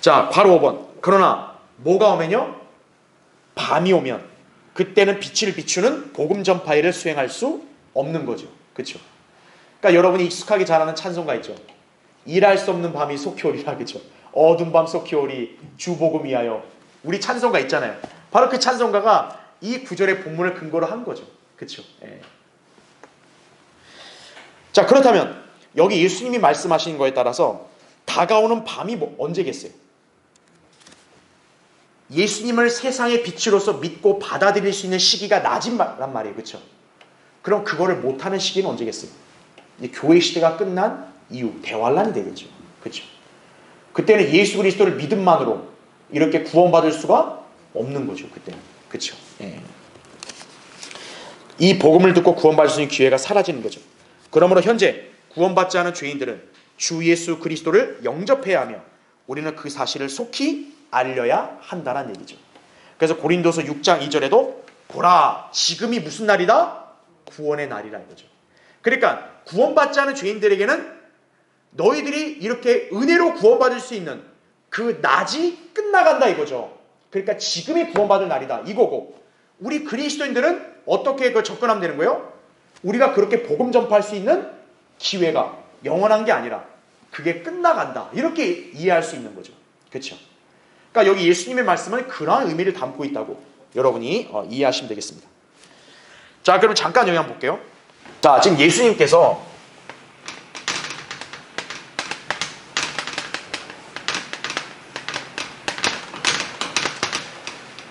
자, 괄호 5번. 그러나 뭐가 오면요? 밤이 오면 그때는 빛을 비추는 복음 전파 일을 수행할 수 없는 거죠. 그렇죠? 그러니까 여러분이 익숙하게 잘 아는 찬송가 있죠. 일할 수 없는 밤이 속히 오리라. 그렇죠? 어두운 밤 속히 오리 주 복음 위하여. 우리 찬송가 있잖아요. 바로 그 찬송가가 이 구절의 본문을 근거로 한 거죠. 그렇죠? 예. 자, 그렇다면 여기 예수님이 말씀하신 거에 따라서 다가오는 밤이 언제겠어요? 예수님을 세상의 빛으로서 믿고 받아들일 수 있는 시기가 낮이란 말이에요. 그렇죠? 그럼 그거를 못하는 시기는 언제겠어요? 이제 교회 시대가 끝난 이후 대환란이 되겠죠. 그렇죠? 그때는 예수 그리스도를 믿음만으로 이렇게 구원받을 수가 없는 거죠. 그때는. 그렇죠? 예. 이 복음을 듣고 구원받을 수 있는 기회가 사라지는 거죠. 그러므로 현재 구원받지 않은 죄인들은 주 예수 그리스도를 영접해야 하며 우리는 그 사실을 속히 알려야 한다는 얘기죠. 그래서 고린도서 6장 2절에도 보라 지금이 무슨 날이다? 구원의 날이라 이거죠. 그러니까 구원받지 않은 죄인들에게는 너희들이 이렇게 은혜로 구원받을 수 있는 그 낮이 끝나간다 이거죠. 그러니까 지금이 구원받을 날이다 이거고, 우리 그리스도인들은 어떻게 그걸 접근하면 되는 거예요? 우리가 그렇게 복음 전파할 수 있는 기회가 영원한 게 아니라 그게 끝나간다 이렇게 이해할 수 있는 거죠. 그렇죠? 그러니까 여기 예수님의 말씀은 그러한 의미를 담고 있다고 여러분이 이해하시면 되겠습니다. 자, 그럼 잠깐 여기 한번 볼게요. 자, 지금 예수님께서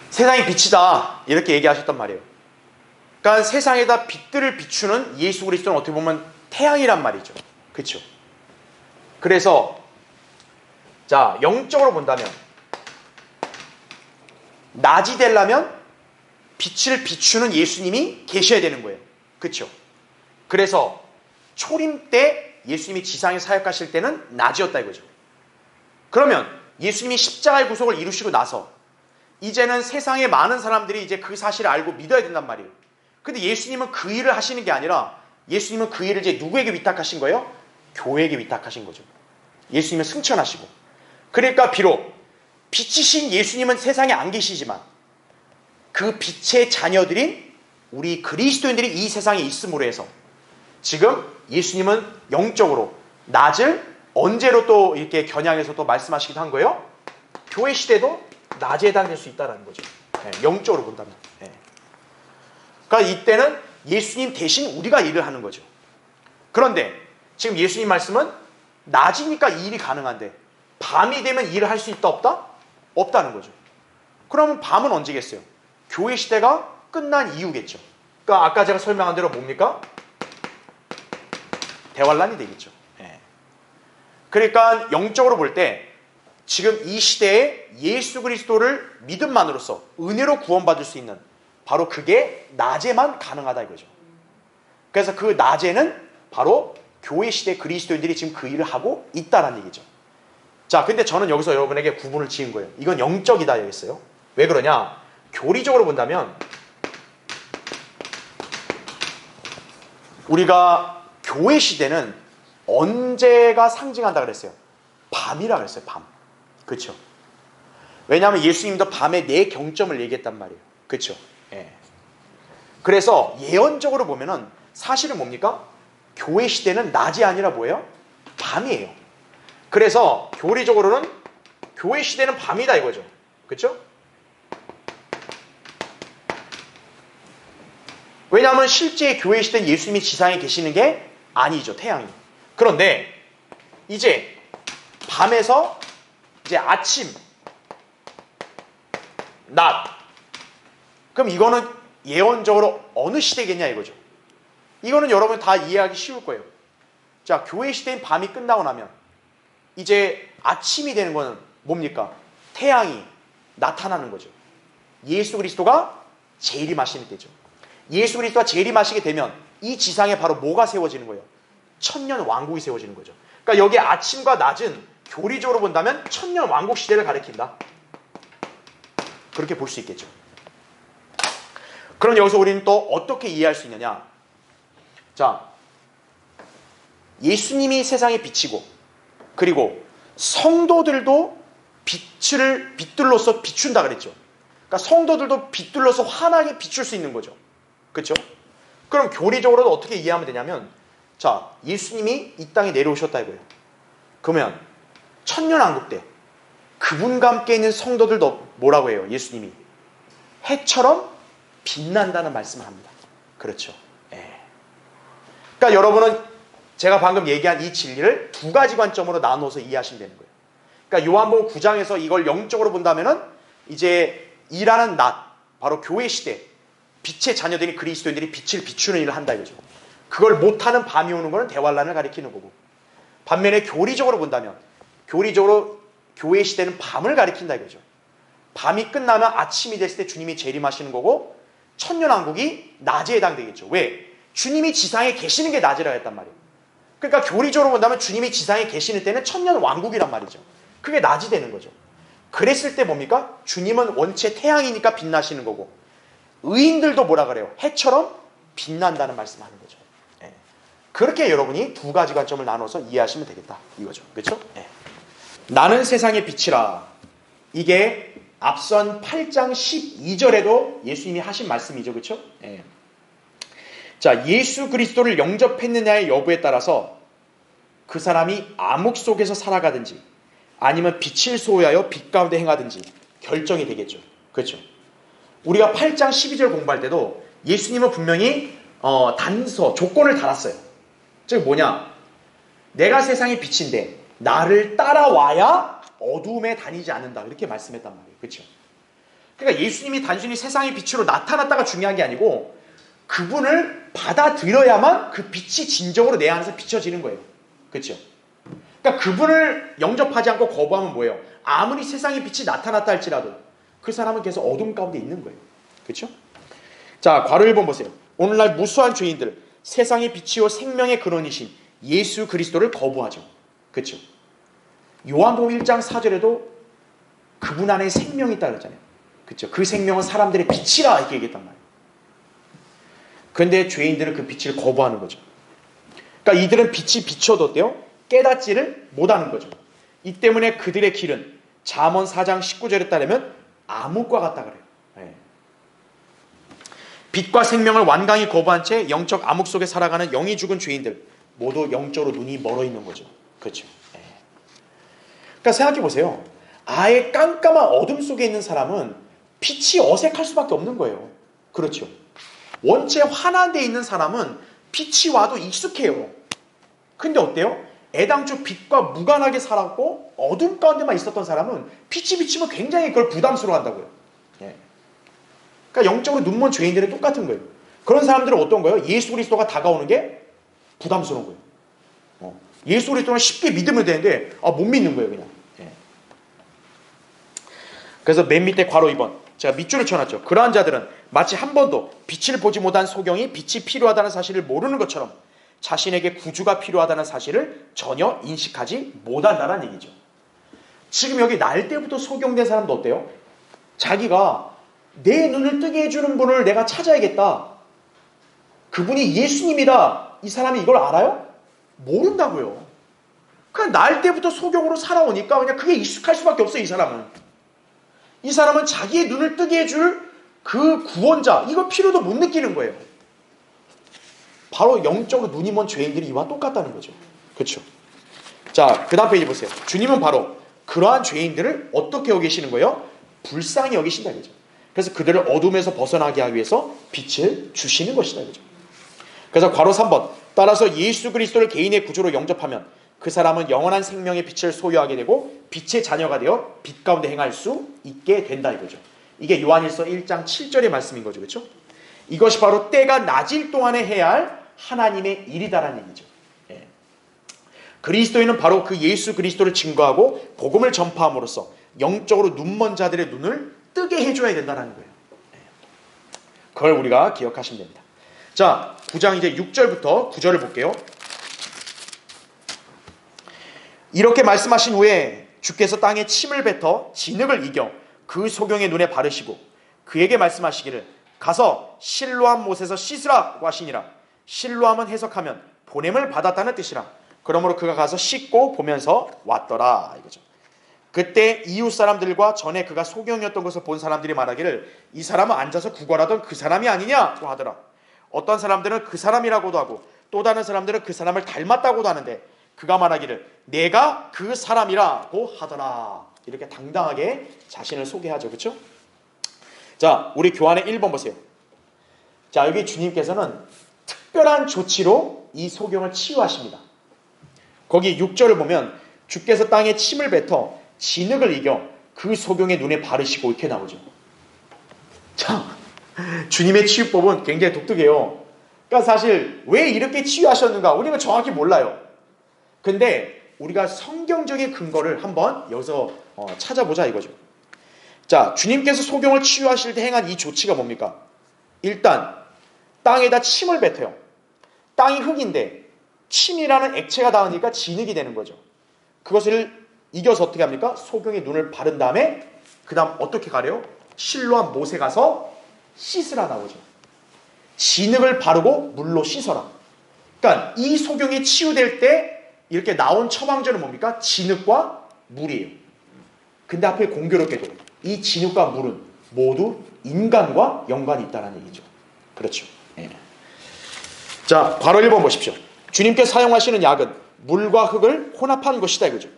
세상의 빛이다 이렇게 얘기하셨단 말이에요. 그러니까 세상에다 빛들을 비추는 예수 그리스도는 어떻게 보면 태양이란 말이죠. 그렇죠? 그래서 자, 영적으로 본다면 낮이 되려면 빛을 비추는 예수님이 계셔야 되는 거예요. 그렇죠? 그래서 초림 때 예수님이 지상에 사역하실 때는 낮이었다 이거죠. 그러면 예수님이 십자가의 구속을 이루시고 나서 이제는 세상의 많은 사람들이 이제 그 사실을 알고 믿어야 된단 말이에요. 근데 예수님은 그 일을 하시는 게 아니라 예수님은 그 일을 이제 누구에게 위탁하신 거예요? 교회에게 위탁하신 거죠. 예수님은 승천하시고. 그러니까 비록 빛이신 예수님은 세상에 안 계시지만 그 빛의 자녀들인 우리 그리스도인들이 이 세상에 있음으로 해서 지금 예수님은 영적으로 낮을 언제로 또 이렇게 겨냥해서 또 말씀하시기도 한 거예요? 교회 시대도 낮에 해당될 수 있다는 거죠. 영적으로 본다면. 그러니까 이때는 예수님 대신 우리가 일을 하는 거죠. 그런데 지금 예수님 말씀은 낮이니까 이 일이 가능한데 밤이 되면 일을 할 수 있다 없다? 없다는 거죠. 그러면 밤은 언제겠어요? 교회 시대가 끝난 이후겠죠. 그러니까 아까 제가 설명한 대로 뭡니까? 대환란이 되겠죠. 그러니까 영적으로 볼 때 지금 이 시대에 예수 그리스도를 믿음만으로써 은혜로 구원받을 수 있는 바로 그게 낮에만 가능하다 이거죠. 그래서 그 낮에는 바로 교회 시대 그리스도인들이 지금 그 일을 하고 있다는 얘기죠. 자, 근데 저는 여기서 여러분에게 구분을 지은 거예요. 이건 영적이다 여기있어요. 왜 그러냐? 교리적으로 본다면 우리가 교회 시대는 언제가 상징한다 그랬어요? 밤이라 그랬어요. 밤. 그렇죠? 왜냐하면 예수님도 밤에 네 경점을 얘기했단 말이에요. 그렇죠? 예. 그래서 예언적으로 보면은 사실은 뭡니까? 교회 시대는 낮이 아니라 뭐예요? 밤이에요. 그래서 교리적으로는 교회 시대는 밤이다 이거죠. 그렇죠? 왜냐하면 실제 교회 시대는 예수님이 지상에 계시는 게 아니죠. 태양이. 그런데 이제 밤에서 이제 아침, 낮. 그럼 이거는 예언적으로 어느 시대겠냐 이거죠. 이거는 여러분 다 이해하기 쉬울 거예요. 자, 교회 시대인 밤이 끝나고 나면 이제 아침이 되는 거는 뭡니까? 태양이 나타나는 거죠. 예수 그리스도가 재림하시는 때죠. 예수 그리스도가 재림하시게 되면 이 지상에 바로 뭐가 세워지는 거예요? 천년 왕국이 세워지는 거죠. 그러니까 여기 아침과 낮은 교리적으로 본다면 천년 왕국 시대를 가리킨다. 그렇게 볼 수 있겠죠. 그럼 여기서 우리는 또 어떻게 이해할 수 있느냐? 자, 예수님이 세상에 비치고 그리고 성도들도 빛을 빛들로서 비춘다 그랬죠. 그러니까 성도들도 빛들로서 환하게 비출 수 있는 거죠. 그렇죠? 그럼 교리적으로도 어떻게 이해하면 되냐면, 자, 예수님이 이 땅에 내려오셨다 이거예요. 그러면 천년왕국 때 그분과 함께 있는 성도들도 뭐라고 해요? 예수님이 해처럼 빛난다는 말씀을 합니다. 그렇죠? 예. 그러니까 여러분은 제가 방금 얘기한 이 진리를 두 가지 관점으로 나눠서 이해하시면 되는 거예요. 그러니까 요한복음 9장에서 이걸 영적으로 본다면은 이제 일하는 낮, 바로 교회 시대, 빛의 자녀들인 그리스도인들이 빛을 비추는 일을 한다 이거죠. 그걸 못하는 밤이 오는 것은 대환란을 가리키는 거고, 반면에 교리적으로 본다면 교리적으로 교회 시대는 밤을 가리킨다 이거죠. 밤이 끝나면 아침이 됐을 때 주님이 재림하시는 거고, 천년왕국이 낮에 해당되겠죠. 왜? 주님이 지상에 계시는 게 낮이라 했단 말이에요. 그러니까 교리적으로 본다면 주님이 지상에 계시는 때는 천년왕국이란 말이죠. 그게 낮이 되는 거죠. 그랬을 때 뭡니까? 주님은 원체 태양이니까 빛나시는 거고, 의인들도 뭐라 그래요? 해처럼 빛난다는 말씀하는 거죠. 예. 그렇게 여러분이 두 가지 관점을 나눠서 이해하시면 되겠다 이거죠. 그렇죠? 예. 나는 세상의 빛이라. 이게 앞선 8장 12절에도 예수님이 하신 말씀이죠. 그렇죠? 예. 자, 예수 그리스도를 영접했느냐의 여부에 따라서 그 사람이 암흑 속에서 살아가든지 아니면 빛을 소유하여 빛 가운데 행하든지 결정이 되겠죠. 그렇죠? 우리가 8장 12절 공부할 때도 예수님은 분명히 단서, 조건을 달았어요. 즉 뭐냐? 내가 세상의 빛인데 나를 따라와야 어두움에 다니지 않는다. 이렇게 말씀했단 말이에요. 그렇죠? 그러니까 예수님이 단순히 세상의 빛으로 나타났다가 중요한 게 아니고 그분을 받아들여야만 그 빛이 진정으로 내 안에서 비춰지는 거예요. 그렇죠? 그러니까 그분을 영접하지 않고 거부하면 뭐예요? 아무리 세상의 빛이 나타났다 할지라도 그 사람은 계속 어둠 가운데 있는 거예요. 그렇죠? 자, 괄호 1번 보세요. 오늘날 무수한 죄인들, 세상의 빛이요 생명의 근원이신 예수 그리스도를 거부하죠. 그렇죠? 요한복음 1장 4절에도 그분 안에 생명이 있다 그랬잖아요. 그렇죠? 그 생명은 사람들의 빛이라 이렇게 얘기했단 말이에요. 그런데 죄인들은 그 빛을 거부하는 거죠. 그러니까 이들은 빛이 비춰도 어때요? 깨닫지를 못하는 거죠. 이 때문에 그들의 길은 잠언 4장 19절에 따르면 암흑과 같다 그래요. 네. 빛과 생명을 완강히 거부한 채 영적 암흑 속에 살아가는 영이 죽은 죄인들 모두 영적으로 눈이 멀어 있는 거죠. 그렇죠? 네. 그러니까 생각해 보세요. 아예 깜깜한 어둠 속에 있는 사람은 빛이 어색할 수밖에 없는 거예요. 그렇죠? 원체 환한 데 있는 사람은 빛이 와도 익숙해요. 근데 어때요? 애당초 빛과 무관하게 살았고 어둠 가운데만 있었던 사람은 빛이 비치면 굉장히 그걸 부담스러워한다고요. 예. 그러니까 영적으로 눈먼 죄인들은 똑같은 거예요. 그런 사람들은 어떤 거예요? 예수 그리스도가 다가오는 게 부담스러운 거예요. 예수 그리스도는 쉽게 믿으면 되는데 못 믿는 거예요 그냥. 예. 그래서 맨 밑에 괄호 2번 제가 밑줄을 쳐놨죠. 그러한 자들은 마치 한 번도 빛을 보지 못한 소경이 빛이 필요하다는 사실을 모르는 것처럼 자신에게 구주가 필요하다는 사실을 전혀 인식하지 못한다는 얘기죠. 지금 여기 날 때부터 소경된 사람도 어때요? 자기가 내 눈을 뜨게 해주는 분을 내가 찾아야겠다. 그분이 예수님이다. 이 사람이 이걸 알아요? 모른다고요. 그냥 날 때부터 소경으로 살아오니까 그냥 그게 익숙할 수밖에 없어요. 이 사람은 자기의 눈을 뜨게 해줄 그 구원자, 이거 필요도 못 느끼는 거예요. 바로 영적으로 눈이 먼 죄인들이 이와 똑같다는 거죠. 그렇죠? 자, 그 다음 페이지 보세요. 주님은 바로 그러한 죄인들을 어떻게 여기시는 거예요? 불쌍히 여기신다 이거죠. 그래서 그들을 어둠에서 벗어나게 하기 위해서 빛을 주시는 것이다 이거죠. 그래서 괄호 3번, 따라서 예수 그리스도를 개인의 구주로 영접하면 그 사람은 영원한 생명의 빛을 소유하게 되고 빛의 자녀가 되어 빛 가운데 행할 수 있게 된다 이거죠. 이게 요한일서 1장 7절의 말씀인 거죠. 그렇죠? 이것이 바로 때가 낮을 동안에 해야 할 하나님의 일이다라는 얘기죠. 예. 그리스도인은 바로 그 예수 그리스도를 증거하고 복음을 전파함으로써 영적으로 눈먼 자들의 눈을 뜨게 해줘야 된다는 거예요. 예. 그걸 우리가 기억하시면 됩니다. 자, 9장 이제 6절부터 9절을 볼게요. 이렇게 말씀하신 후에 주께서 땅에 침을 뱉어 진흙을 이겨 그 소경의 눈에 바르시고 그에게 말씀하시기를 가서 실로암 못에서 씻으라고 하시니라. 실로암은 해석하면 보냄을 받았다는 뜻이라. 그러므로 그가 가서 씻고 보면서 왔더라 이거죠. 그때 이웃 사람들과 전에 그가 소경이었던 것을 본 사람들이 말하기를 이 사람은 앉아서 구걸하던 그 사람이 아니냐고 하더라. 어떤 사람들은 그 사람이라고도 하고 또 다른 사람들은 그 사람을 닮았다고도 하는데 그가 말하기를 내가 그 사람이라고 하더라. 이렇게 당당하게 자신을 소개하죠. 그렇죠? 자, 우리 교환의 1번 보세요. 자, 여기 주님께서는 특별한 조치로 이 소경을 치유하십니다. 거기 6절을 보면 주께서 땅에 침을 뱉어 진흙을 이겨 그 소경의 눈에 바르시고 이렇게 나오죠. 자, 주님의 치유법은 굉장히 독특해요. 그러니까 사실 왜 이렇게 치유하셨는가 우리는 정확히 몰라요. 근데 우리가 성경적인 근거를 한번 여기서 찾아보자 이거죠. 자, 주님께서 소경을 치유하실 때 행한 이 조치가 뭡니까? 일단 땅에다 침을 뱉어요. 땅이 흙인데 침이라는 액체가 닿으니까 진흙이 되는 거죠. 그것을 이겨서 어떻게 합니까? 소경의 눈을 바른 다음에 그 다음 어떻게 가래요? 실로암 못에 가서 씻으라 나오죠. 진흙을 바르고 물로 씻어라. 그러니까 이 소경이 치유될 때 이렇게 나온 처방전은 뭡니까? 진흙과 물이에요. 근데 하필 공교롭게도 이 진흙과 물은 모두 인간과 연관이 있다는 얘기죠. 그렇죠. 예. 자, 괄호 1번 보십시오. 주님께서 사용하시는 약은 물과 흙을 혼합한 것이다 이거죠.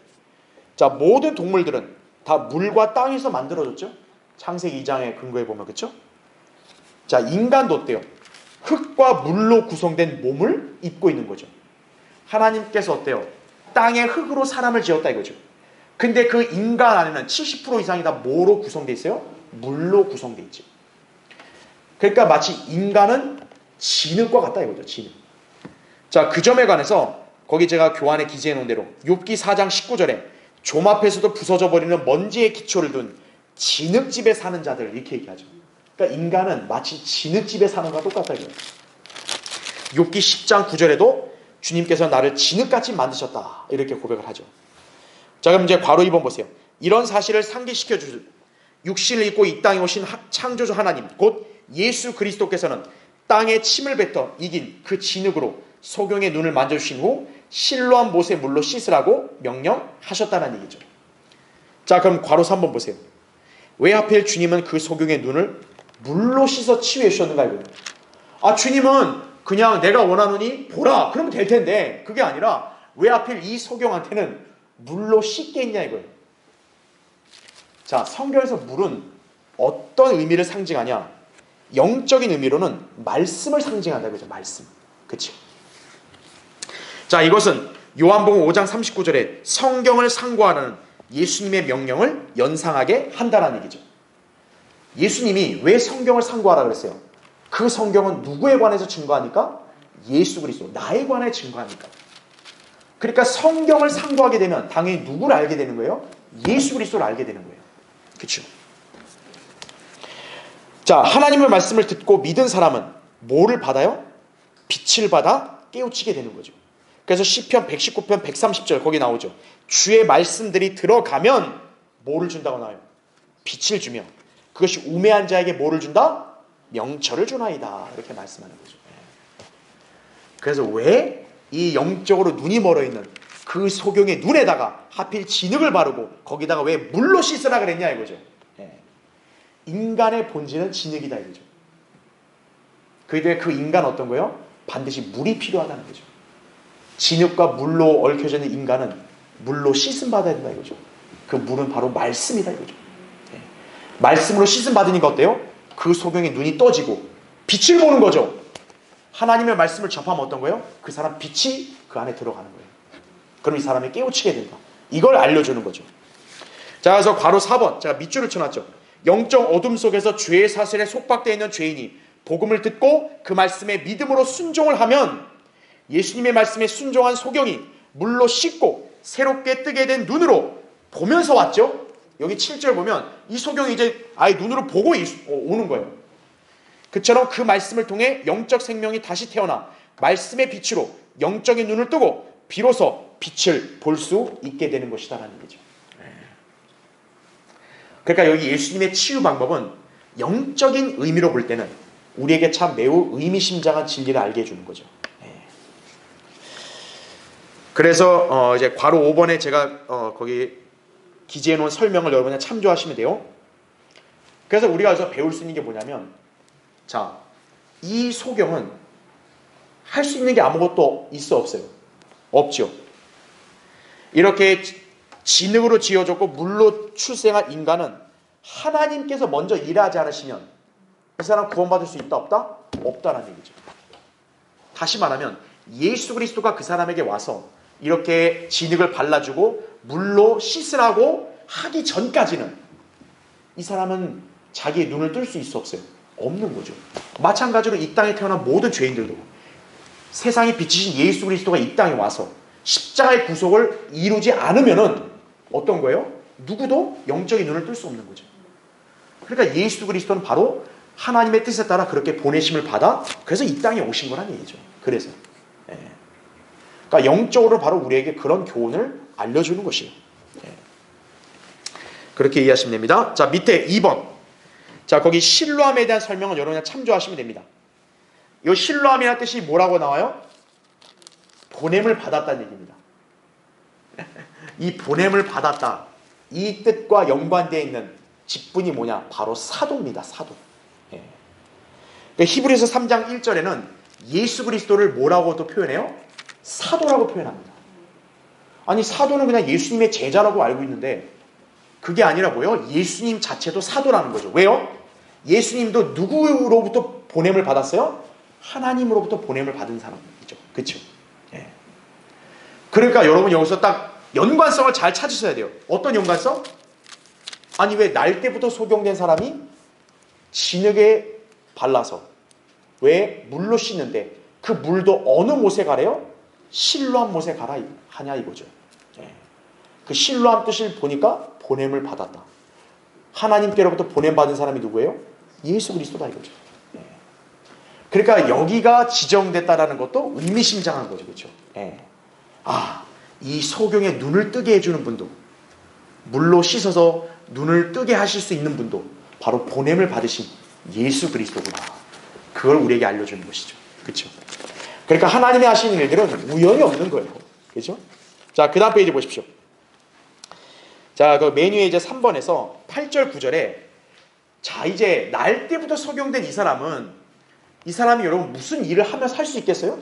자, 모든 동물들은 다 물과 땅에서 만들어졌죠. 창세기 2장에 근거해 보면 그렇죠. 자, 인간도 어때요? 흙과 물로 구성된 몸을 입고 있는 거죠. 하나님께서 어때요? 땅의 흙으로 사람을 지었다 이거죠. 근데 그 인간 안에는 70% 이상이 다 뭐로 구성되어 있어요? 물로 구성되어 있죠. 그러니까 마치 인간은 진흙과 같다 이거죠. 진흙. 자, 그 점에 관해서 거기 제가 교환에 기재해 놓은 대로 욥기 4장 19절에 좀 앞에서도 부서져 버리는 먼지의 기초를 둔 진흙집에 사는 자들 이렇게 얘기하죠. 그러니까 인간은 마치 진흙집에 사는 것과 똑같다 이거예요. 욥기 10장 9절에도 주님께서 나를 진흙같이 만드셨다 이렇게 고백을 하죠. 자, 그럼 이제 괄호 2번 보세요. 이런 사실을 상기시켜 주실 육신을 입고 이 땅에 오신 창조주 하나님 곧 예수 그리스도께서는 땅에 침을 뱉어 이긴 그 진흙으로 소경의 눈을 만져주신 후 실로암 못에 물로 씻으라고 명령하셨다는 얘기죠. 자, 그럼 괄호 3번 보세요. 왜 하필 주님은 그 소경의 눈을 물로 씻어 치유해 주셨는가 이거예요. 아, 주님은 그냥 내가 원하노니 보라 그러면 될 텐데 그게 아니라 왜 하필 이 소경한테는 물로 씻게 했냐 이거예요. 자, 성경에서 물은 어떤 의미를 상징하냐? 영적인 의미로는 말씀을 상징한다 이거죠. 말씀. 그렇죠? 자, 이것은 요한복음 5장 39절에 성경을 상고하는 예수님의 명령을 연상하게 한다는 얘기죠. 예수님이 왜 성경을 상고하라 그랬어요? 그 성경은 누구에 관해서 증거하니까? 예수 그리스도, 나에 관해 증거하니까. 그러니까 성경을 상고하게 되면 당연히 누구를 알게 되는 거예요? 예수 그리스도를 알게 되는 거예요. 그렇죠? 자, 하나님의 말씀을 듣고 믿은 사람은 뭐를 받아요? 빛을 받아 깨우치게 되는 거죠. 그래서 시편 119편 130절 거기 나오죠. 주의 말씀들이 들어가면 뭐를 준다고 나와요? 빛을 주며 그것이 우매한 자에게 뭐를 준다? 명철을 주나이다. 이렇게 말씀하는 거죠. 그래서 왜 이 영적으로 눈이 멀어있는 그 소경의 눈에다가 하필 진흙을 바르고 거기다가 왜 물로 씻으라 그랬냐 이거죠. 인간의 본질은 진흙이다 이거죠. 그 인간 어떤 거예요? 반드시 물이 필요하다는 거죠. 진흙과 물로 얽혀져 있는 인간은 물로 씻음 받아야 된다 이거죠. 그 물은 바로 말씀이다 이거죠. 예. 말씀으로 씻음 받으니까 어때요? 그 소경의 눈이 떠지고 빛을 보는 거죠. 하나님의 말씀을 접하면 어떤 거예요? 그 사람 빛이 그 안에 들어가는 거예요. 그럼 이 사람이 깨우치게 된다. 이걸 알려주는 거죠. 자, 그래서 괄호 4번 제가 밑줄을 쳐놨죠. 영적 어둠 속에서 죄의 사슬에 속박되어 있는 죄인이 복음을 듣고 그 말씀에 믿음으로 순종을 하면 예수님의 말씀에 순종한 소경이 물로 씻고 새롭게 뜨게 된 눈으로 보면서 왔죠. 여기 7절 보면 이 소경이 이제 아예 눈으로 보고 오는 거예요. 그처럼 그 말씀을 통해 영적 생명이 다시 태어나 말씀의 빛으로 영적인 눈을 뜨고 비로소 빛을 볼 수 있게 되는 것이다라는 얘기죠. 그러니까 여기 예수님의 치유 방법은 영적인 의미로 볼 때는 우리에게 참 매우 의미심장한 진리를 알게 해주는 거죠. 그래서 이제 괄호 5번에 제가 거기 기재해 놓은 설명을 여러분이 참조하시면 돼요. 그래서 우리가 여기서 배울 수 있는 게 뭐냐면, 자, 이 소경은 할 수 있는 게 아무것도 있어 없어요? 없죠. 이렇게 진흙으로 지어졌고 물로 출생한 인간은 하나님께서 먼저 일하지 않으시면 그 사람 구원받을 수 있다 없다? 없다라는 얘기죠. 다시 말하면 예수 그리스도가 그 사람에게 와서 이렇게 진흙을 발라주고 물로 씻으라고 하기 전까지는 이 사람은 자기의 눈을 뜰 수 있어 없어요? 없는 거죠. 마찬가지로 이 땅에 태어난 모든 죄인들도 세상에 비치신 예수 그리스도가 이 땅에 와서 십자가의 구속을 이루지 않으면은 어떤 거예요? 누구도 영적인 눈을 뜰 수 없는 거죠. 그러니까 예수 그리스도는 바로 하나님의 뜻에 따라 그렇게 보내심을 받아 그래서 이 땅에 오신 거란 얘기죠. 그래서 그러니까 영적으로 바로 우리에게 그런 교훈을 알려주는 것이에요. 그렇게 이해하시면 됩니다. 자, 밑에 2번. 자, 거기 실로함에 대한 설명은 여러분이 참조하시면 됩니다. 이 실로함이라는 뜻이 뭐라고 나와요? 보냄을 받았다는 얘기입니다. 이 보냄을 받았다. 이 뜻과 연관되어 있는 직분이 뭐냐? 바로 사도입니다. 사도. 히브리서 3장 1절에는 예수 그리스도를 뭐라고도 표현해요? 사도라고 표현합니다. 아니, 사도는 그냥 예수님의 제자라고 알고 있는데 그게 아니라 뭐예요? 예수님 자체도 사도라는 거죠. 왜요? 예수님도 누구로부터 보냄을 받았어요? 하나님으로부터 보냄을 받은 사람이죠. 그렇죠? 그러니까 여러분 여기서 딱 연관성을 잘 찾으셔야 돼요. 어떤 연관성? 아니, 왜 날 때부터 소경된 사람이 진흙에 발라서 왜 물로 씻는데 그 물도 어느 못에 가래요? 실로암 못에 가라 하냐 이거죠. 그 실로암 뜻을 보니까 보냄을 받았다. 하나님께로부터 보냄 받은 사람이 누구예요? 예수 그리스도다 이거죠. 그러니까 여기가 지정됐다라는 것도 의미심장한 거죠. 그렇죠? 아, 이 소경의 눈을 뜨게 해주는 분도, 물로 씻어서 눈을 뜨게 하실 수 있는 분도 바로 보냄을 받으신 예수 그리스도구나. 그걸 우리에게 알려주는 것이죠. 그렇죠? 그러니까 하나님이 하시는 일들은 우연이 없는 거예요. 그렇죠? 자, 그 다음 페이지 보십시오. 자, 그 메뉴에 이제 3번에서 8절 9절에 자, 이제 날 때부터 소경된 이 사람이 여러분 무슨 일을 하면서 할 수 있겠어요?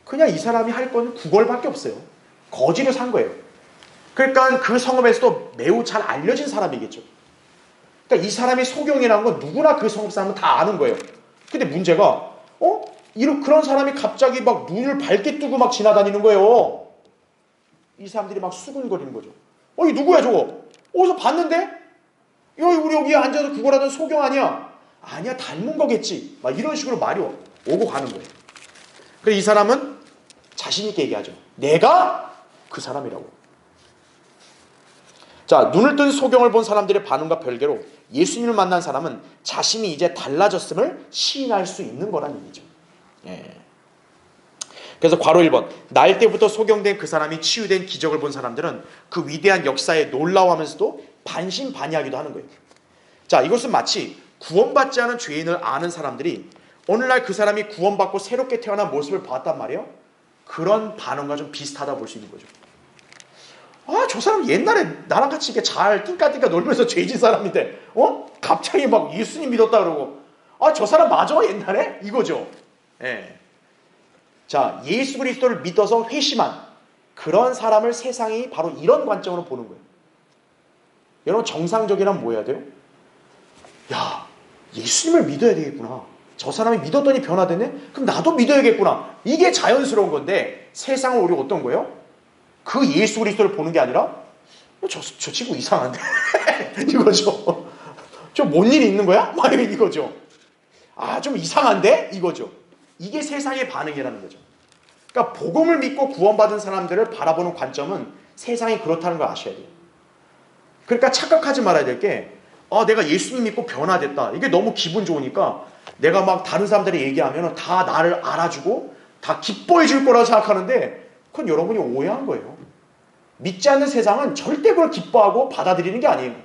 그냥 이 사람이 할 건 구걸밖에 없어요. 거지로 산 거예요. 그러니까 그 성읍에서도 매우 잘 알려진 사람이겠죠. 그러니까 이 사람이 소경이라는 건 누구나 그 성읍 사람은 다 아는 거예요. 근데 문제가 그런 사람이 갑자기 막 눈을 밝게 뜨고 막 지나다니는 거예요. 이 사람들이 막 수근거리는 거죠. 이 누구야 저거? 어디서 봤는데? 우리 여기 앉아서 구걸하던 소경 아니야? 아니야, 닮은 거겠지. 막 이런 식으로 말이 오고 가는 거예요. 그래서 이 사람은 자신 있게 얘기하죠. 내가 그 사람이라고. 자, 눈을 뜬 소경을 본 사람들의 반응과 별개로 예수님을 만난 사람은 자신이 이제 달라졌음을 시인할 수 있는 거란 얘기죠. 그래서 괄호 1번. 날 때부터 소경된 그 사람이 치유된 기적을 본 사람들은 그 위대한 역사에 놀라워하면서도 반신반의하기도 하는 거예요. 자, 이것은 마치 구원받지 않은 죄인을 아는 사람들이 오늘날 그 사람이 구원받고 새롭게 태어난 모습을 봤단 말이에요. 그런 반응과 좀 비슷하다 볼 수 있는 거죠. 아, 저 사람 옛날에 나랑 같이 이렇게 잘 띵까띵까 놀면서 죄진 사람인데 갑자기 막 예수님 믿었다 그러고 저 사람 맞아 옛날에? 이거죠. 자, 예수 그리스도를 믿어서 회심한 그런 사람을 세상이 바로 이런 관점으로 보는 거예요. 여러분, 정상적이란 뭐 해야 돼요? 야, 예수님을 믿어야 되겠구나. 저 사람이 믿었더니 변화됐네? 그럼 나도 믿어야겠구나. 이게 자연스러운 건데 세상은 우리 어떤 거예요? 그 예수 그리스도를 보는 게 아니라 저 친구 이상한데? 이거죠. 좀 뭔 일이 있는 거야? 막 이거죠. 아, 좀 이상한데? 이거죠. 이게 세상의 반응이라는 거죠. 그러니까 복음을 믿고 구원받은 사람들을 바라보는 관점은 세상이 그렇다는 걸 아셔야 돼요. 그러니까 착각하지 말아야 될 게 내가 예수님 믿고 변화됐다. 이게 너무 기분 좋으니까 내가 막 다른 사람들이 얘기하면 다 나를 알아주고 다 기뻐해 줄 거라고 생각하는데 그건 여러분이 오해한 거예요. 믿지 않는 세상은 절대 그걸 기뻐하고 받아들이는 게 아니에요.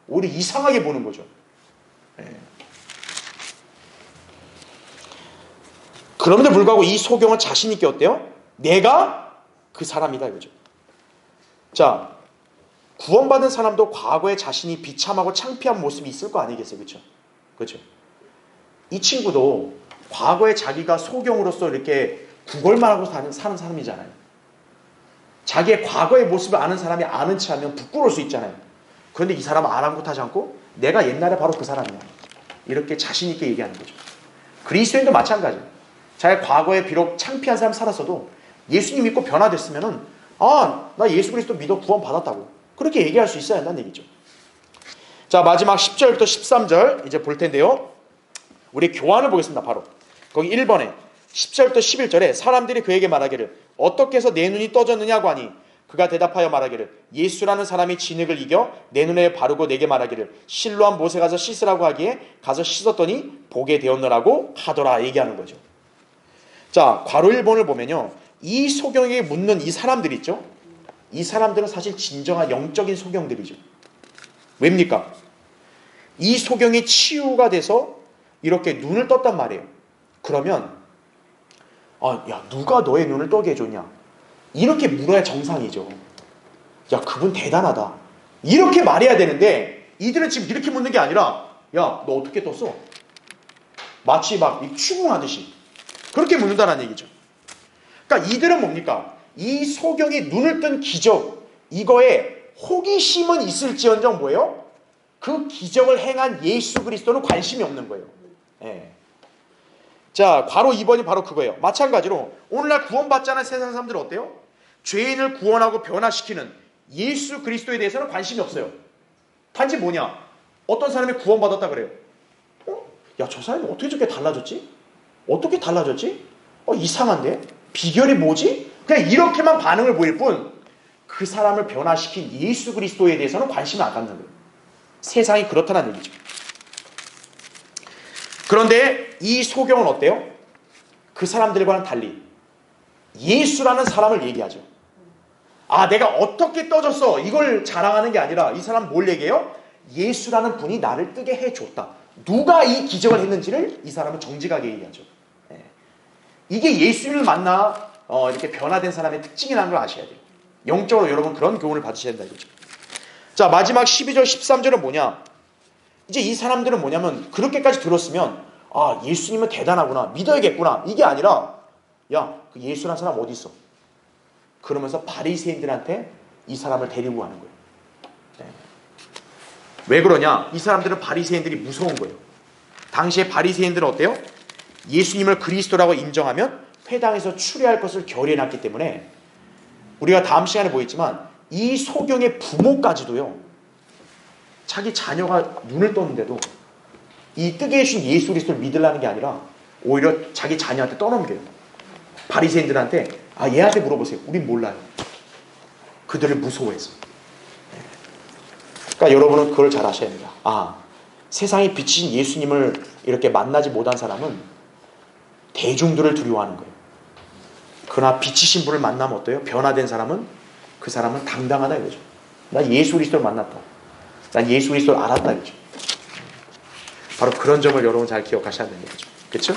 오히려 이상하게 보는 거죠. 그럼에도 불구하고 이 소경은 자신 있게 어때요? 내가 그 사람이다 이거죠. 자, 구원받은 사람도 과거에 자신이 비참하고 창피한 모습이 있을 거 아니겠어요? 그렇죠? 그렇죠? 이 친구도 과거에 자기가 소경으로서 이렇게 구걸만 하고 사는 사람이잖아요. 자기의 과거의 모습을 아는 사람이 아는 체 하면 부끄러울 수 있잖아요. 그런데 이 사람은 아랑곳하지 않고 내가 옛날에 바로 그 사람이야. 이렇게 자신 있게 얘기하는 거죠. 그리스도인도 마찬가지예요. 자기 과거에 비록 창피한 사람 살았어도 예수님 믿고 변화됐으면은 나 예수 그리스도 믿어 구원 받았다고 그렇게 얘기할 수 있어야 한다는 얘기죠. 자, 마지막 10절부터 13절 이제 볼 텐데요. 우리 교환을 보겠습니다. 바로 거기 1번에 10절부터 11절에 사람들이 그에게 말하기를 어떻게 해서 내 눈이 떠졌느냐고 하니 그가 대답하여 말하기를 예수라는 사람이 진흙을 이겨 내 눈에 바르고 내게 말하기를 실로암 못에 가서 씻으라고 하기에 가서 씻었더니 보게 되었노라고 하더라 얘기하는 거죠. 자, 괄호 1번을 보면요. 이 소경에게 묻는 이 사람들 있죠. 이 사람들은 사실 진정한 영적인 소경들이죠. 왜입니까? 이 소경이 치유가 돼서 이렇게 눈을 떴단 말이에요. 그러면 야, 누가 너의 눈을 떠게 해줬냐? 이렇게 물어야 정상이죠. 야, 그분 대단하다. 이렇게 말해야 되는데 이들은 지금 이렇게 묻는 게 아니라 야, 너 어떻게 떴어? 마치 막 추궁하듯이 그렇게 묻는다는 얘기죠. 그러니까 이들은 뭡니까? 이 소경이 눈을 뜬 기적, 이거에 호기심은 있을지언정 뭐예요? 그 기적을 행한 예수 그리스도는 관심이 없는 거예요. 예. 자, 괄호 2번이 바로 그거예요. 마찬가지로 오늘날 구원받지 않은 세상 사람들은 어때요? 죄인을 구원하고 변화시키는 예수 그리스도에 대해서는 관심이 없어요. 단지 뭐냐? 어떤 사람이 구원받았다 그래요. 야, 저 사람이 어떻게 저렇게 달라졌지? 어떻게 달라졌지? 이상한데? 비결이 뭐지? 그냥 이렇게만 반응을 보일 뿐 그 사람을 변화시킨 예수 그리스도에 대해서는 관심을 안 갖는 거예요. 세상이 그렇다는 얘기죠. 그런데 이 소경은 어때요? 그 사람들과는 달리 예수라는 사람을 얘기하죠. 내가 어떻게 떠졌어 이걸 자랑하는 게 아니라 이 사람 뭘 얘기해요? 예수라는 분이 나를 뜨게 해줬다. 누가 이 기적을 했는지를 이 사람은 정직하게 얘기하죠. 이게 예수님을 만나 이렇게 변화된 사람의 특징이라는 걸 아셔야 돼요. 영적으로 여러분 그런 교훈을 받으셔야 된다 이거죠. 자, 마지막 12절 13절은 뭐냐? 이제 이 사람들은 뭐냐면 그렇게까지 들었으면 예수님은 대단하구나 믿어야겠구나 이게 아니라 야, 그 예수라는 사람 어디 있어? 그러면서 바리새인들한테 이 사람을 데리고 가는 거예요. 왜 그러냐? 이 사람들은 바리새인들이 무서운 거예요. 당시에 바리새인들은 어때요? 예수님을 그리스도라고 인정하면 회당에서 추리할 것을 결의해놨기 때문에 우리가 다음 시간에 보겠지만 이 소경의 부모까지도요. 자기 자녀가 눈을 떴는데도 이 뜨게 해준 예수 그리스도를 믿으려는 게 아니라 오히려 자기 자녀한테 떠넘겨요. 바리새인들한테 얘한테 물어보세요. 우린 몰라요. 그들을 무서워해서. 그러니까 여러분은 그걸 잘 아셔야 됩니다. 세상에 비친 예수님을 이렇게 만나지 못한 사람은 대중들을 두려워하는 거예요. 그러나 비치신 분을 만나면 어때요? 변화된 사람은 그 사람은 당당하다 이거죠. 난 예수 그리스도를 만났다. 난 예수 그리스도를 알았다 이거죠. 바로 그런 점을 여러분 잘 기억하셔야 되는 거죠. 그렇죠?